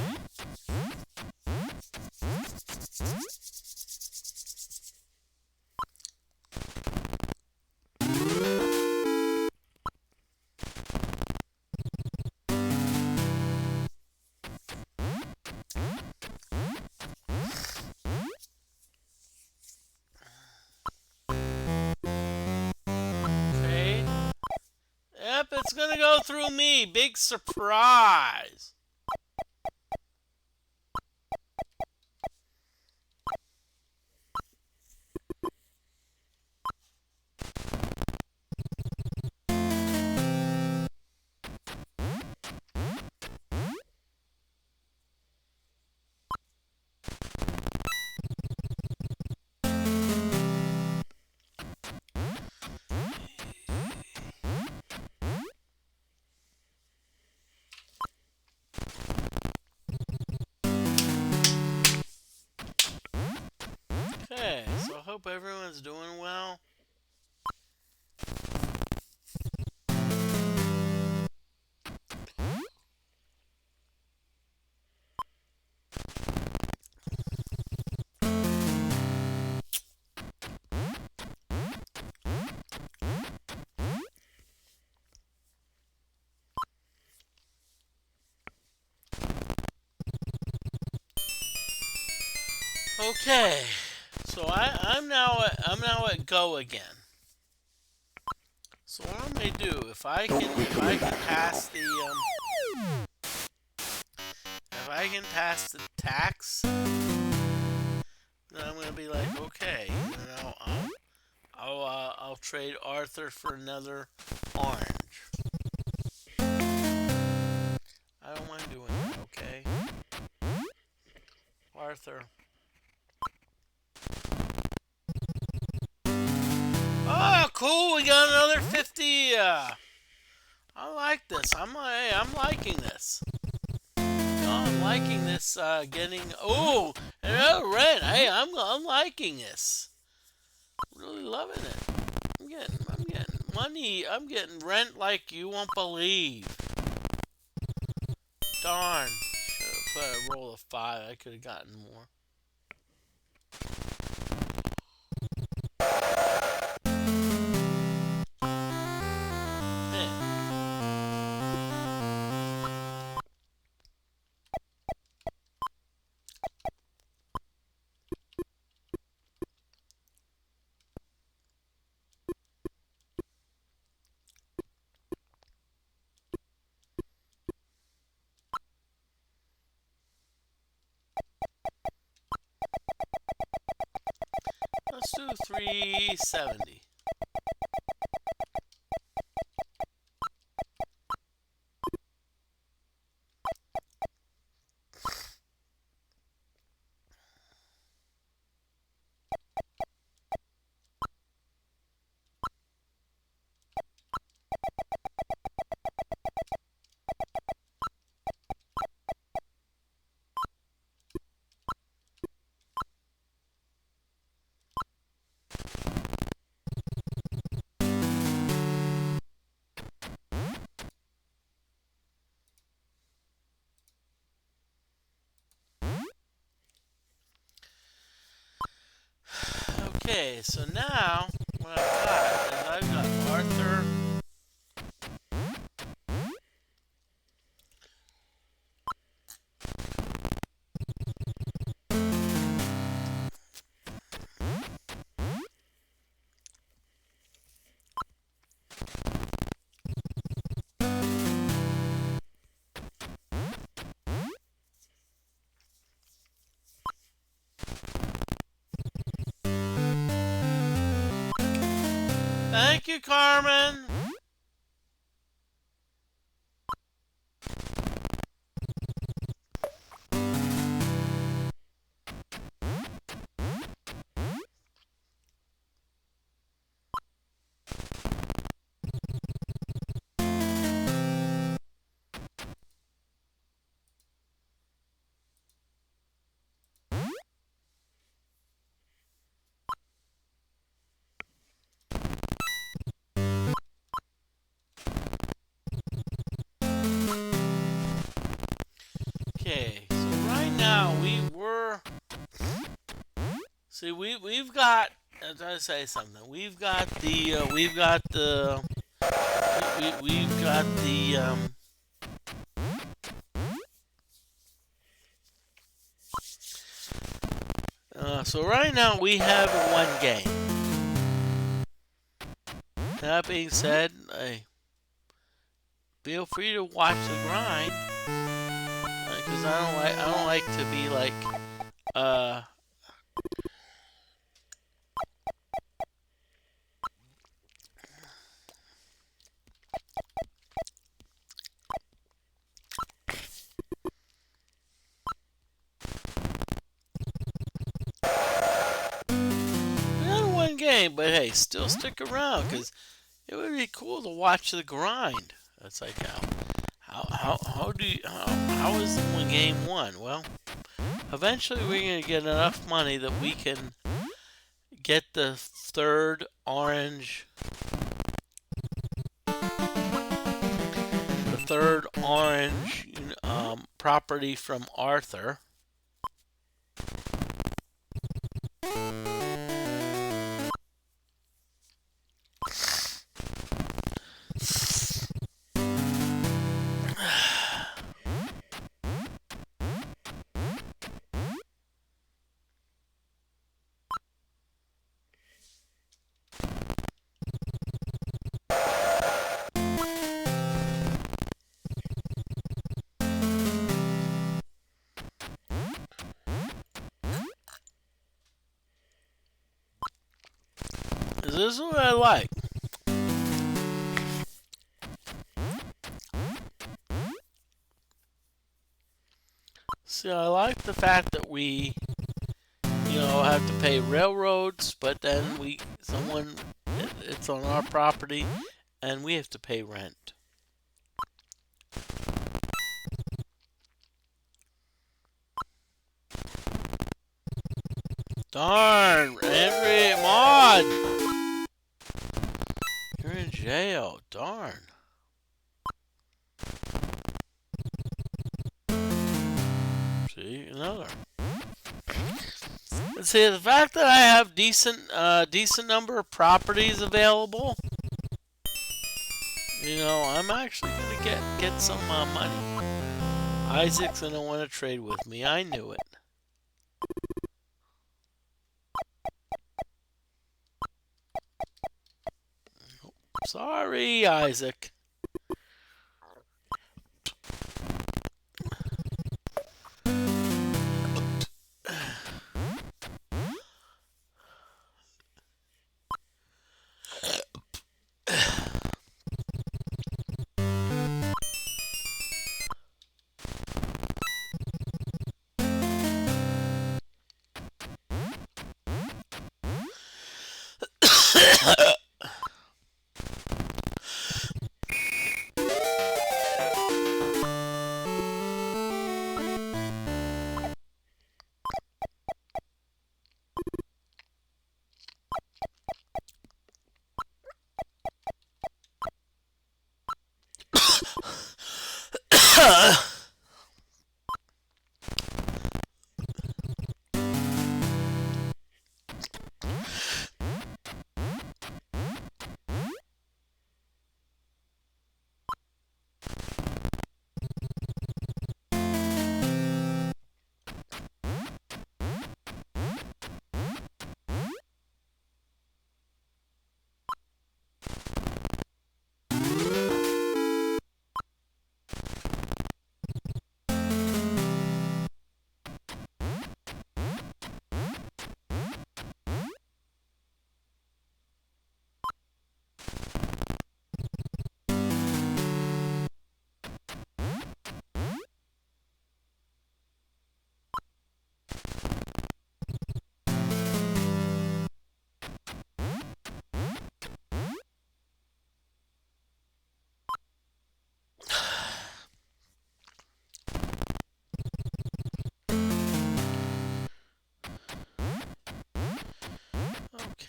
S1: Okay. Yep, it's gonna go through me. Big surprise. Okay, so I hope everyone's doing well. Okay, so I'm now at go again. So what I'm gonna do if I can pass the if I can pass the tax, then I'm gonna be like okay, and I'll trade Arthur for another orange. I don't mind doing that. Okay, Arthur. Oh, cool! We got another 50. I like this. I'm liking this. Oh, I'm liking this. Getting another rent. Hey, I'm liking this. Really loving it. I'm getting money. I'm getting rent like you won't believe. Darn. Should have if I roll a 5, I could have gotten more. Man. Let's do 370. Okay, so now what I've got Arthur. Thank you, Carmen. Okay, so right now we've got. I'm trying to say something. We've got the so right now we have one game. That being said, feel free to watch the grind because I don't like to be like uh not one game, but hey, still stick around because it would be cool to watch the grind. That's like how is the one game won? Well, eventually we're gonna get enough money that we can get the third orange property from Arthur. This is what I like. See, I like the fact that we, have to pay railroads, but then it's on our property, and we have to pay rent. Darn, every mod, you're in jail. Darn. another. Let's see, the fact that I have decent number of properties available, I'm actually gonna get some money. Isaac's gonna want to trade with me. I knew it. Sorry, Isaac.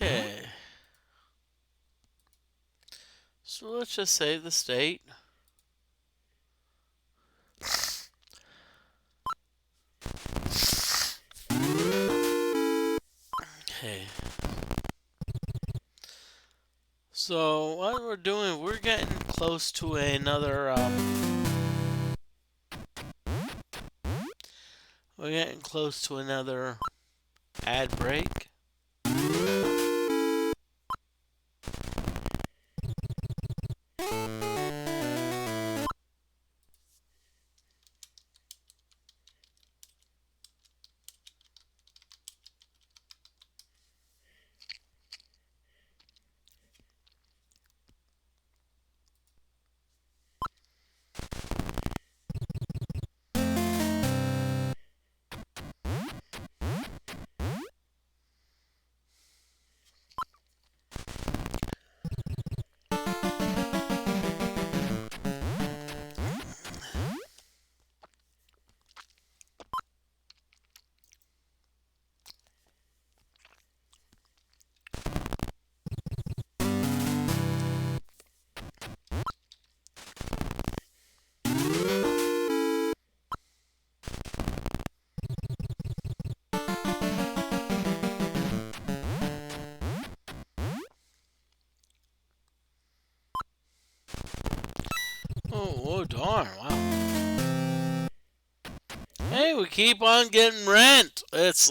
S1: Okay. So let's just save the state. Okay. So what we're doing, we're getting close to another. We're getting close to another ad break. Oh, darn! Wow. Hey, we keep on getting rent. Let's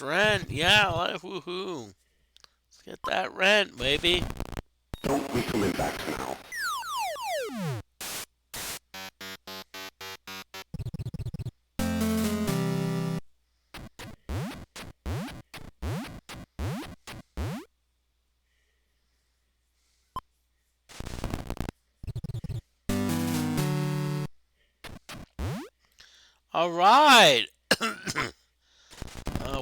S1: rent. Yeah, woohoo! Let's get that rent, baby.
S2: Don't be coming back now.
S1: All right.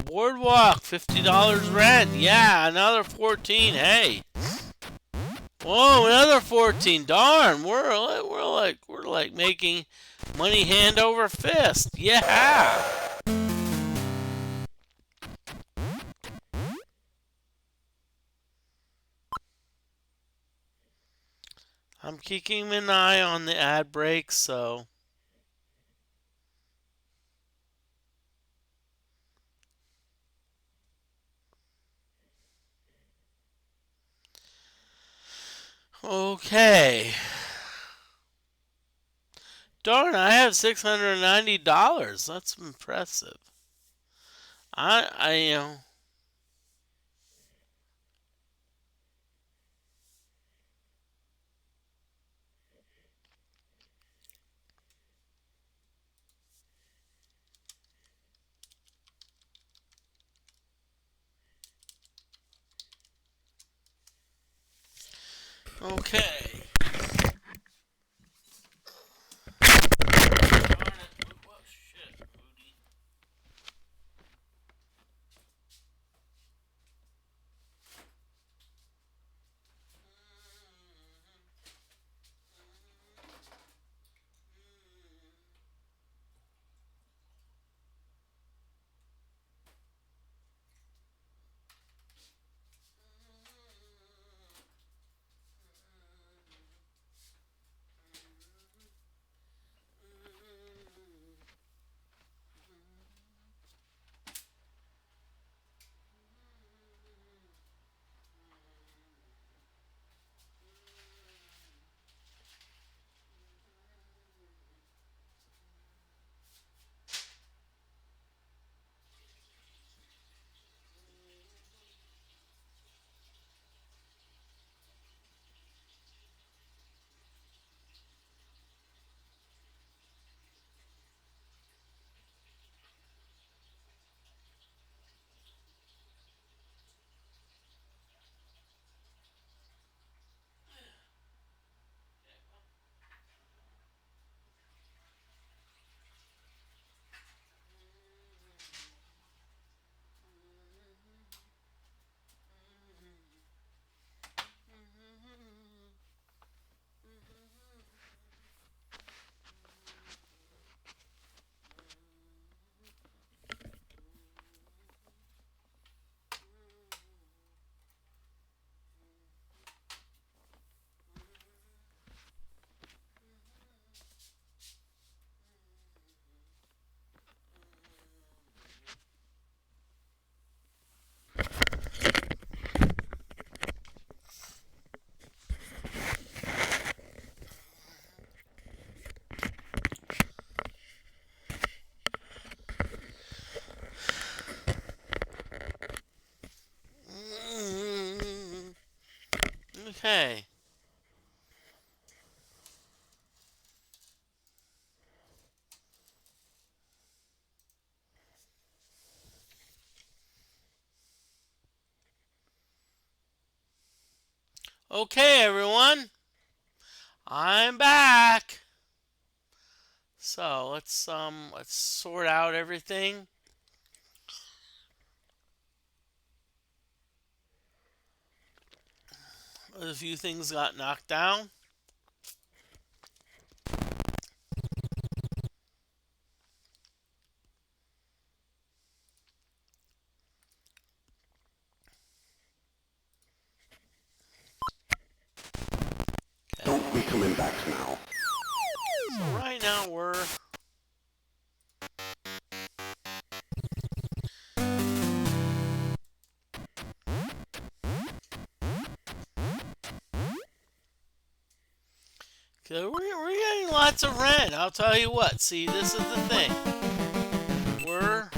S1: Boardwalk, $50 rent. Yeah, another 14. Hey. Whoa, another 14. Darn, we're like making money hand over fist. Yeah. I'm keeping an eye on the ad breaks, so Okay. Darn, I have $690. That's impressive. I. Okay. Darn it. Oh, shit, Rudy. Okay. Okay, everyone. I'm back. So let's sort out everything. A few things got knocked down. Okay.
S2: Don't be coming back now.
S1: So right now we're getting lots of rent. I'll tell you what. See, this is the thing. We're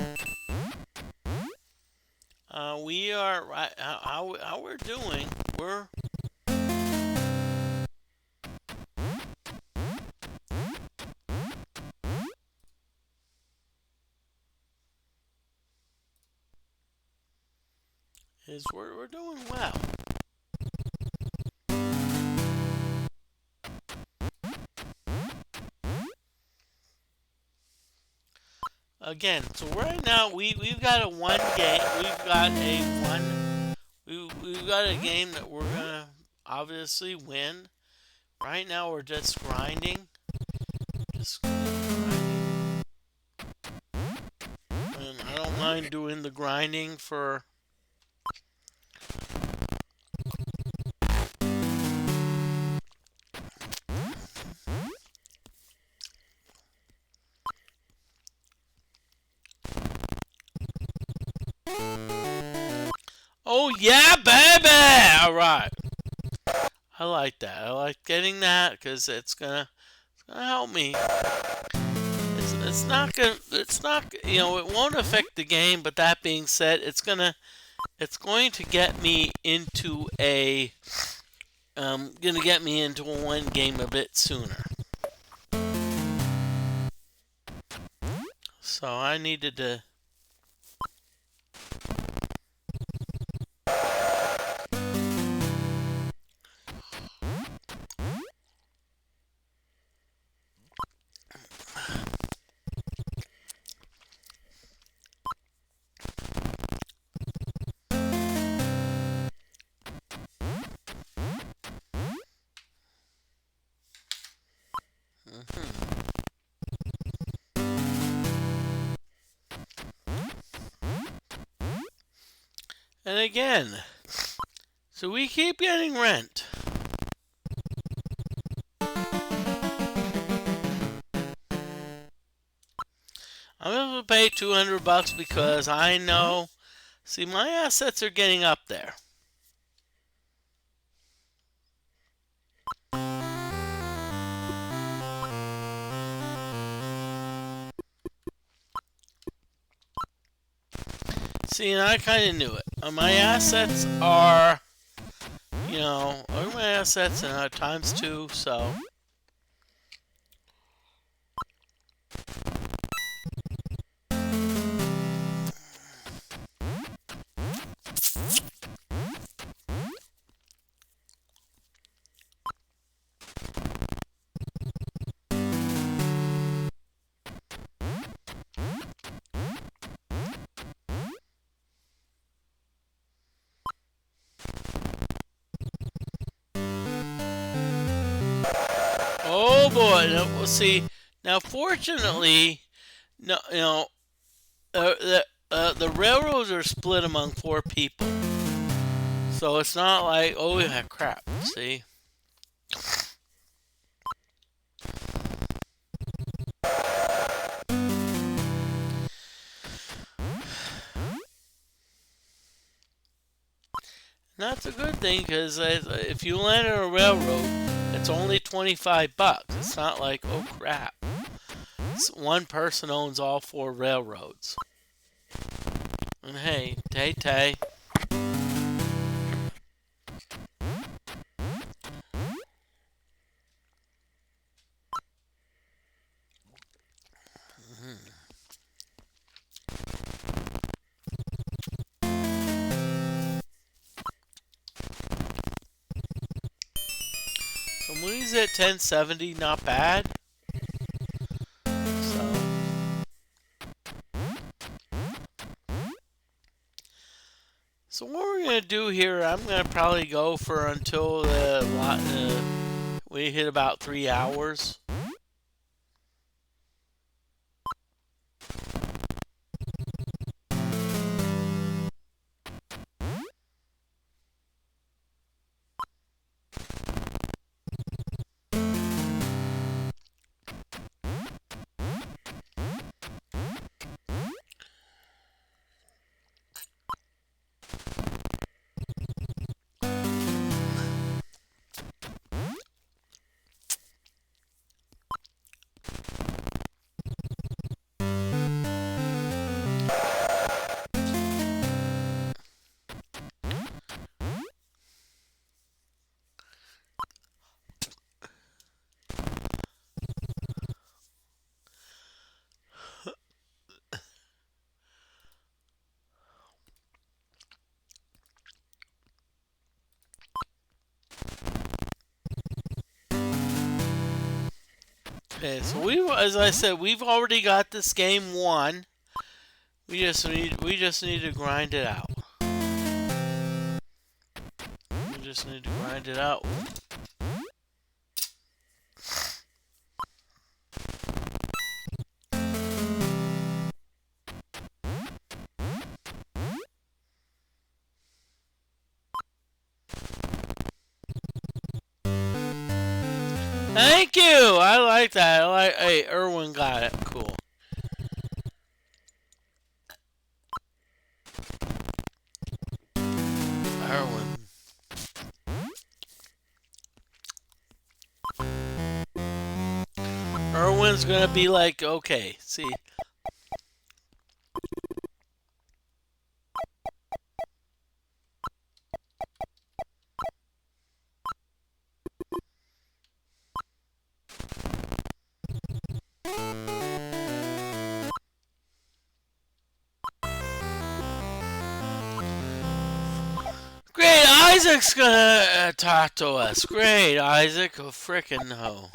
S1: we are right how we're doing. We're we're doing well. Again, so right now we've got a one game. We've got a game that we're gonna obviously win. Right now we're just grinding. Just grinding. And I don't mind doing the grinding for. Oh yeah, baby! All right. I like that. I like getting that because it's gonna help me. It's not it won't affect the game. But that being said, it's going to get me into one game a bit sooner. So I needed to. Mhm. And again, so we keep getting rent. I'm gonna pay $200 because I know. See, my assets are getting up there. See, and I kind of knew it. My assets are, look at my assets and times two. So oh boy, now, we'll see. Now, fortunately, no, the railroads are split among four people, so it's not like, oh yeah, crap. See, and that's a good thing because if you land on a railroad, it's only $25. It's not like, oh crap, one person owns all four railroads. And hey, Tay Tay. So Mooney's at 1070, not bad. So, so what we're gonna do here, I'm gonna probably go for until we hit about 3 hours. Okay, so as I said, we've already got this game won. We just need to grind it out. We just need to grind it out. Thank you. I like that. Hey, Erwin got it. Cool. Erwin. everyone's gonna be like, okay, see, great, Isaac's gonna talk to us. Great, Isaac, oh frickin' no.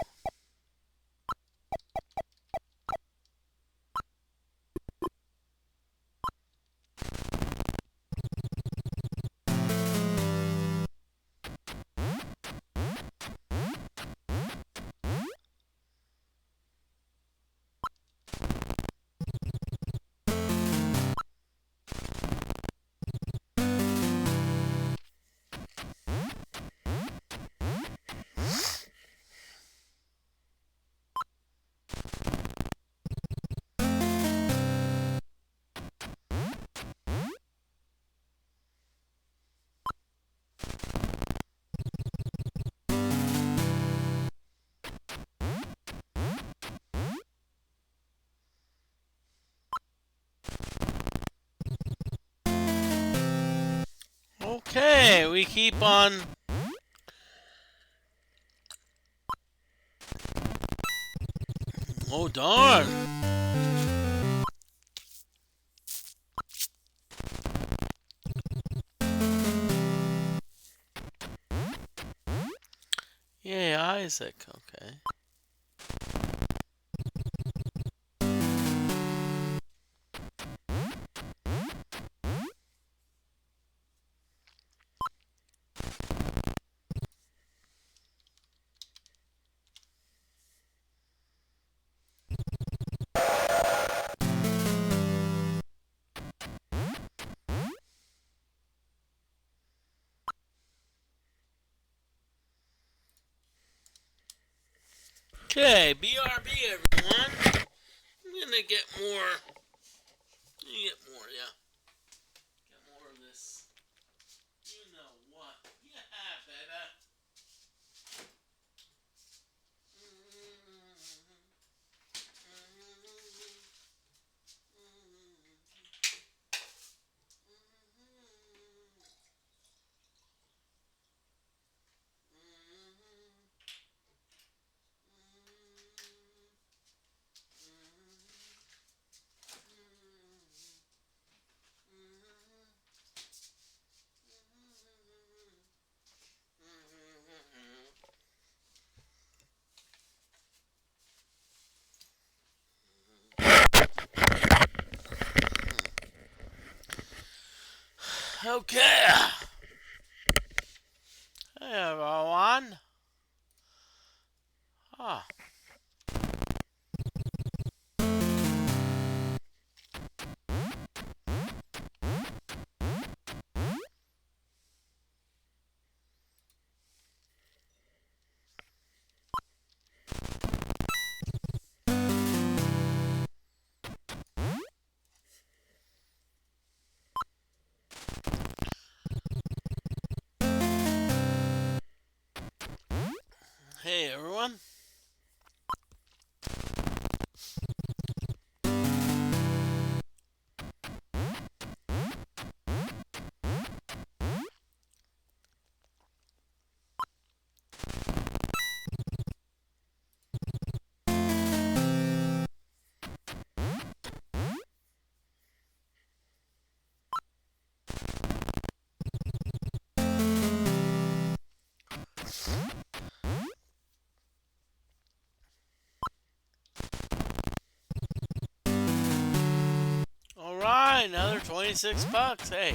S1: Okay, we keep on. Oh darn. Yay, Isaac. Okay. Okay, BRB everyone. I'm gonna get more. Yeah. Get more of this. You know what? Yeah, baby. Okay. Hey everyone. Ah. Hey everyone. All right, another 26 bucks. Hey.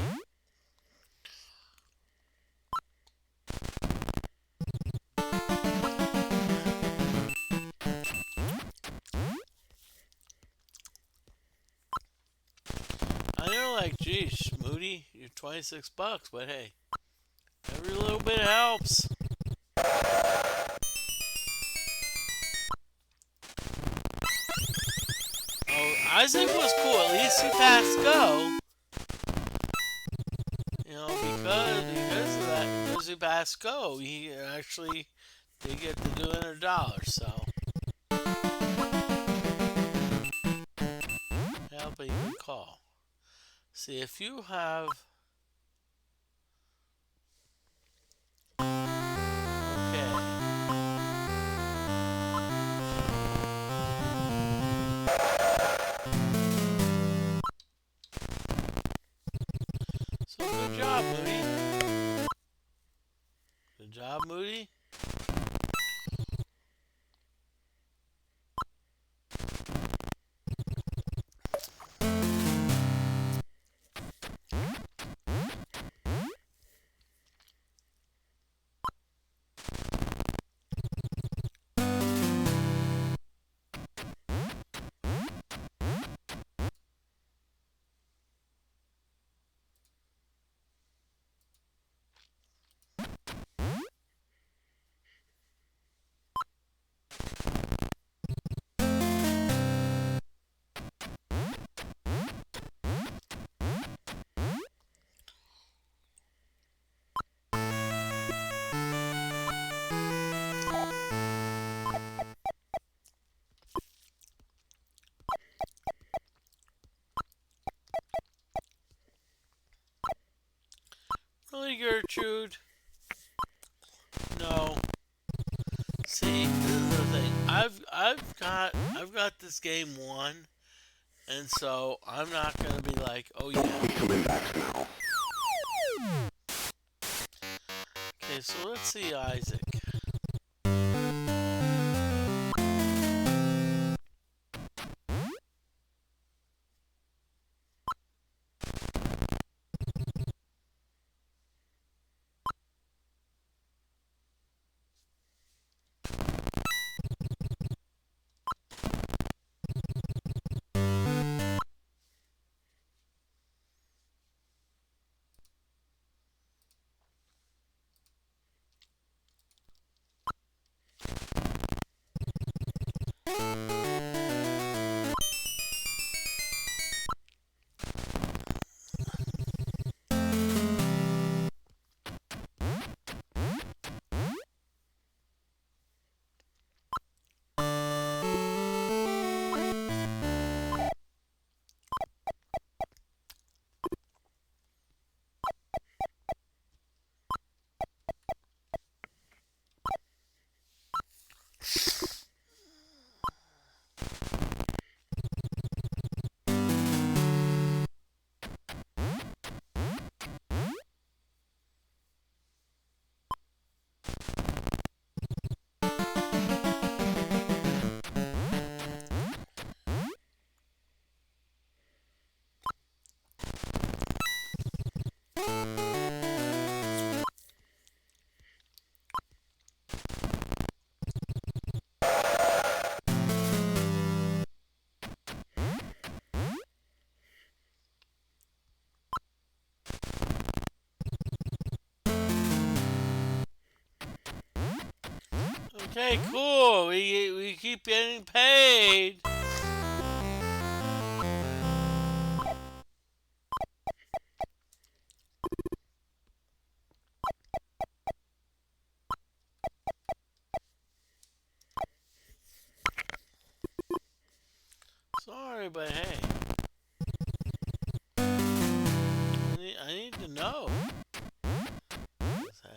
S1: I know, like, geez, Moody, you're 26 bucks, but hey, every little bit helps. Oh, Isaac was cool. At least he passed go. You know, because of that, because he passed go, he actually did get the $200. So See if you have. Okay. So good job, Moody. Good job, Moody. Really, Gertrude? No. See, this is the thing. I've got this game won, and so I'm not gonna be like, oh
S2: Don't
S1: yeah.
S2: be coming back now.
S1: Okay, so let's see Isaac. Okay, cool. We keep getting paid. Sorry, but hey, I need to know. Hey.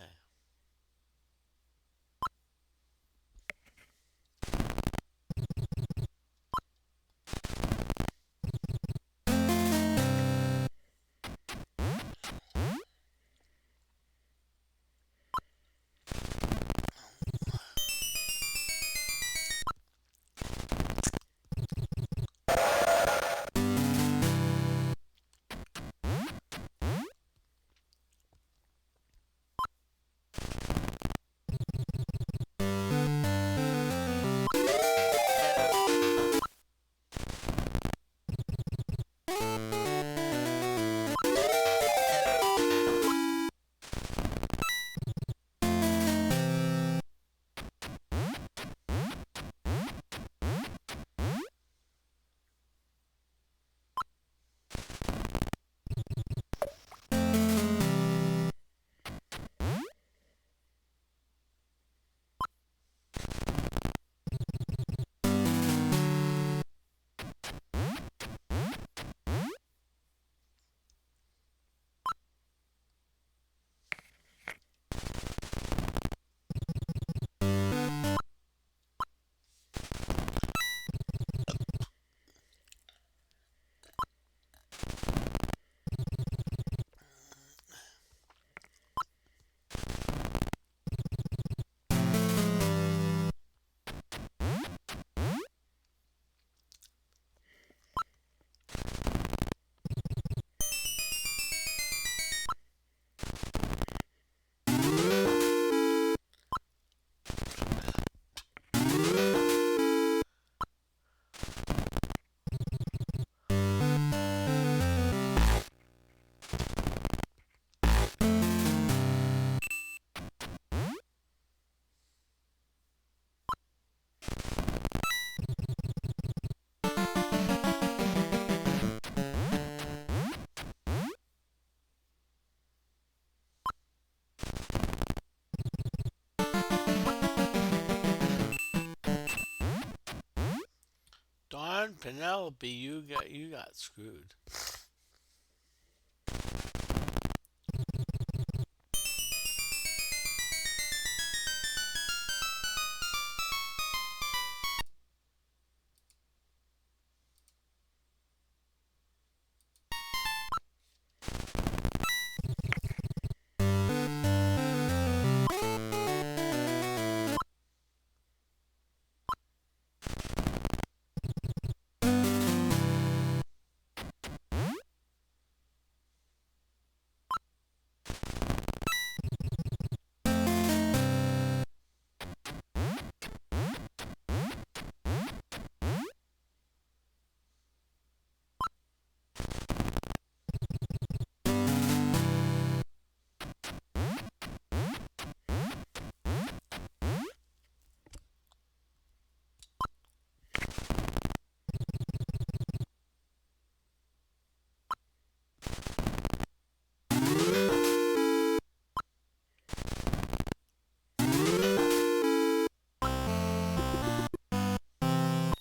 S1: Penelope, you got screwed.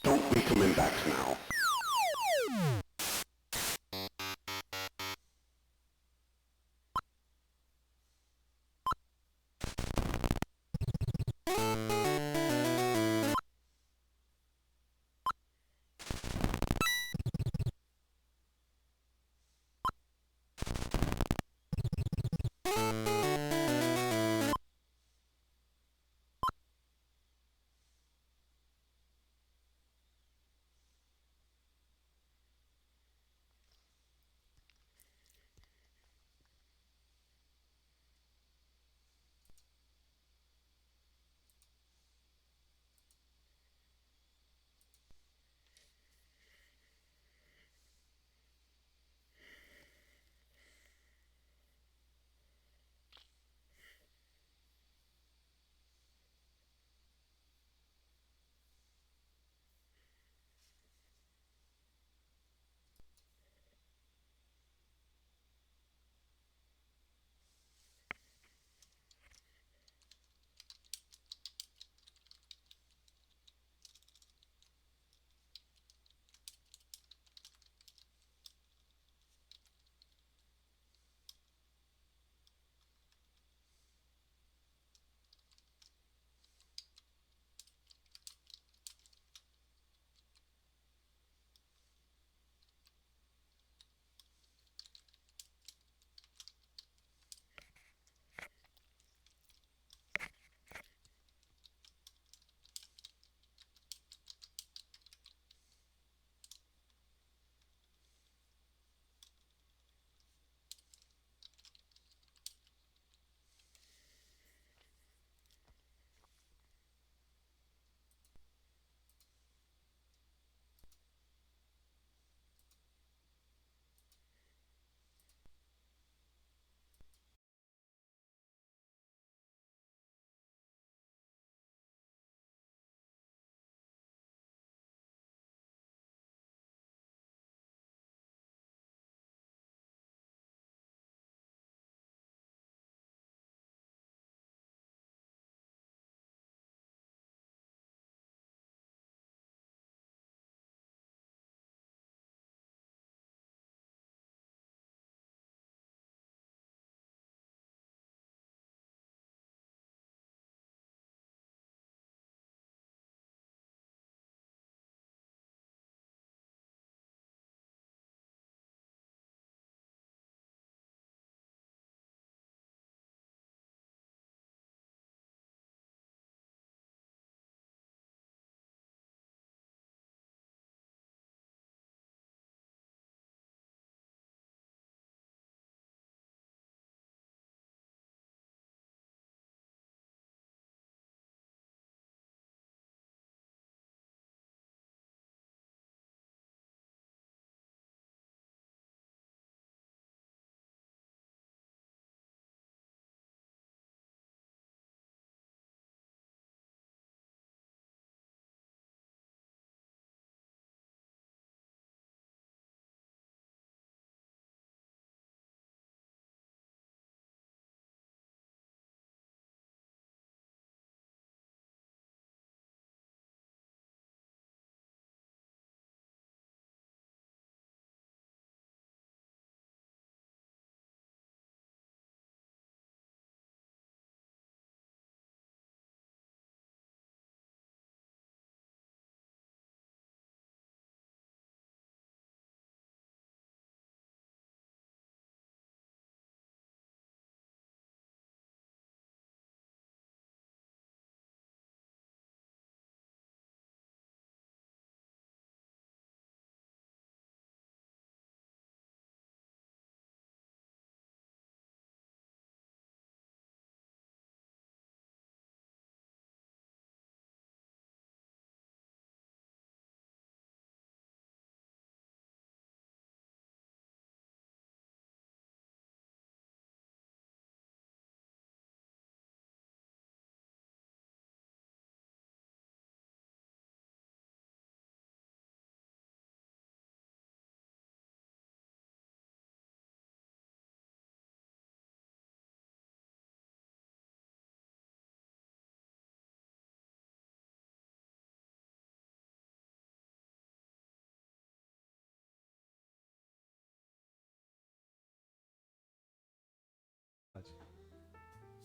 S2: Don't be coming back now.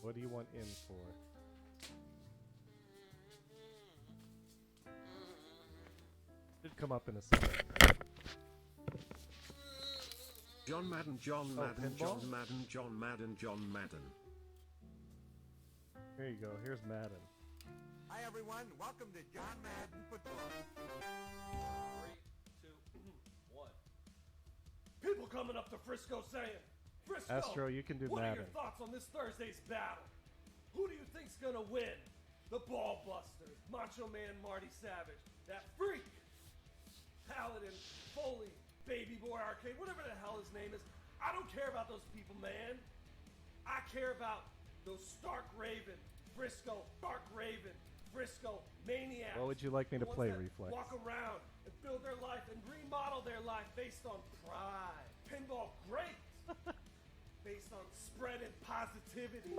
S3: What do you want in for? Should come up in a second.
S4: John Madden, John Madden,
S3: pinball?
S4: John Madden, John Madden, John Madden.
S3: Here you go. Here's Madden.
S5: Hi everyone, welcome to John Madden Football.
S6: 3, 2, 1. People coming up to Frisco saying, Frisco,
S3: Astro, you can do
S6: what
S3: Madden.
S6: are your thoughts on this Thursday's battle? Who do you think's gonna win? The Ball Busters, Macho Man Marty Savage, that freak, Paladin, Foley, Baby Boy Arcade, whatever the hell his name is. I don't care about those people, man. I care about those Stark Raven, Frisco, Stark Raven, Frisco, Maniacs.
S3: What would you like me to
S6: The ones
S3: play,
S6: that
S3: Reflex?
S6: Walk around and build their life and remodel their life based on pride. Pinball, great. Based on spreading positivity.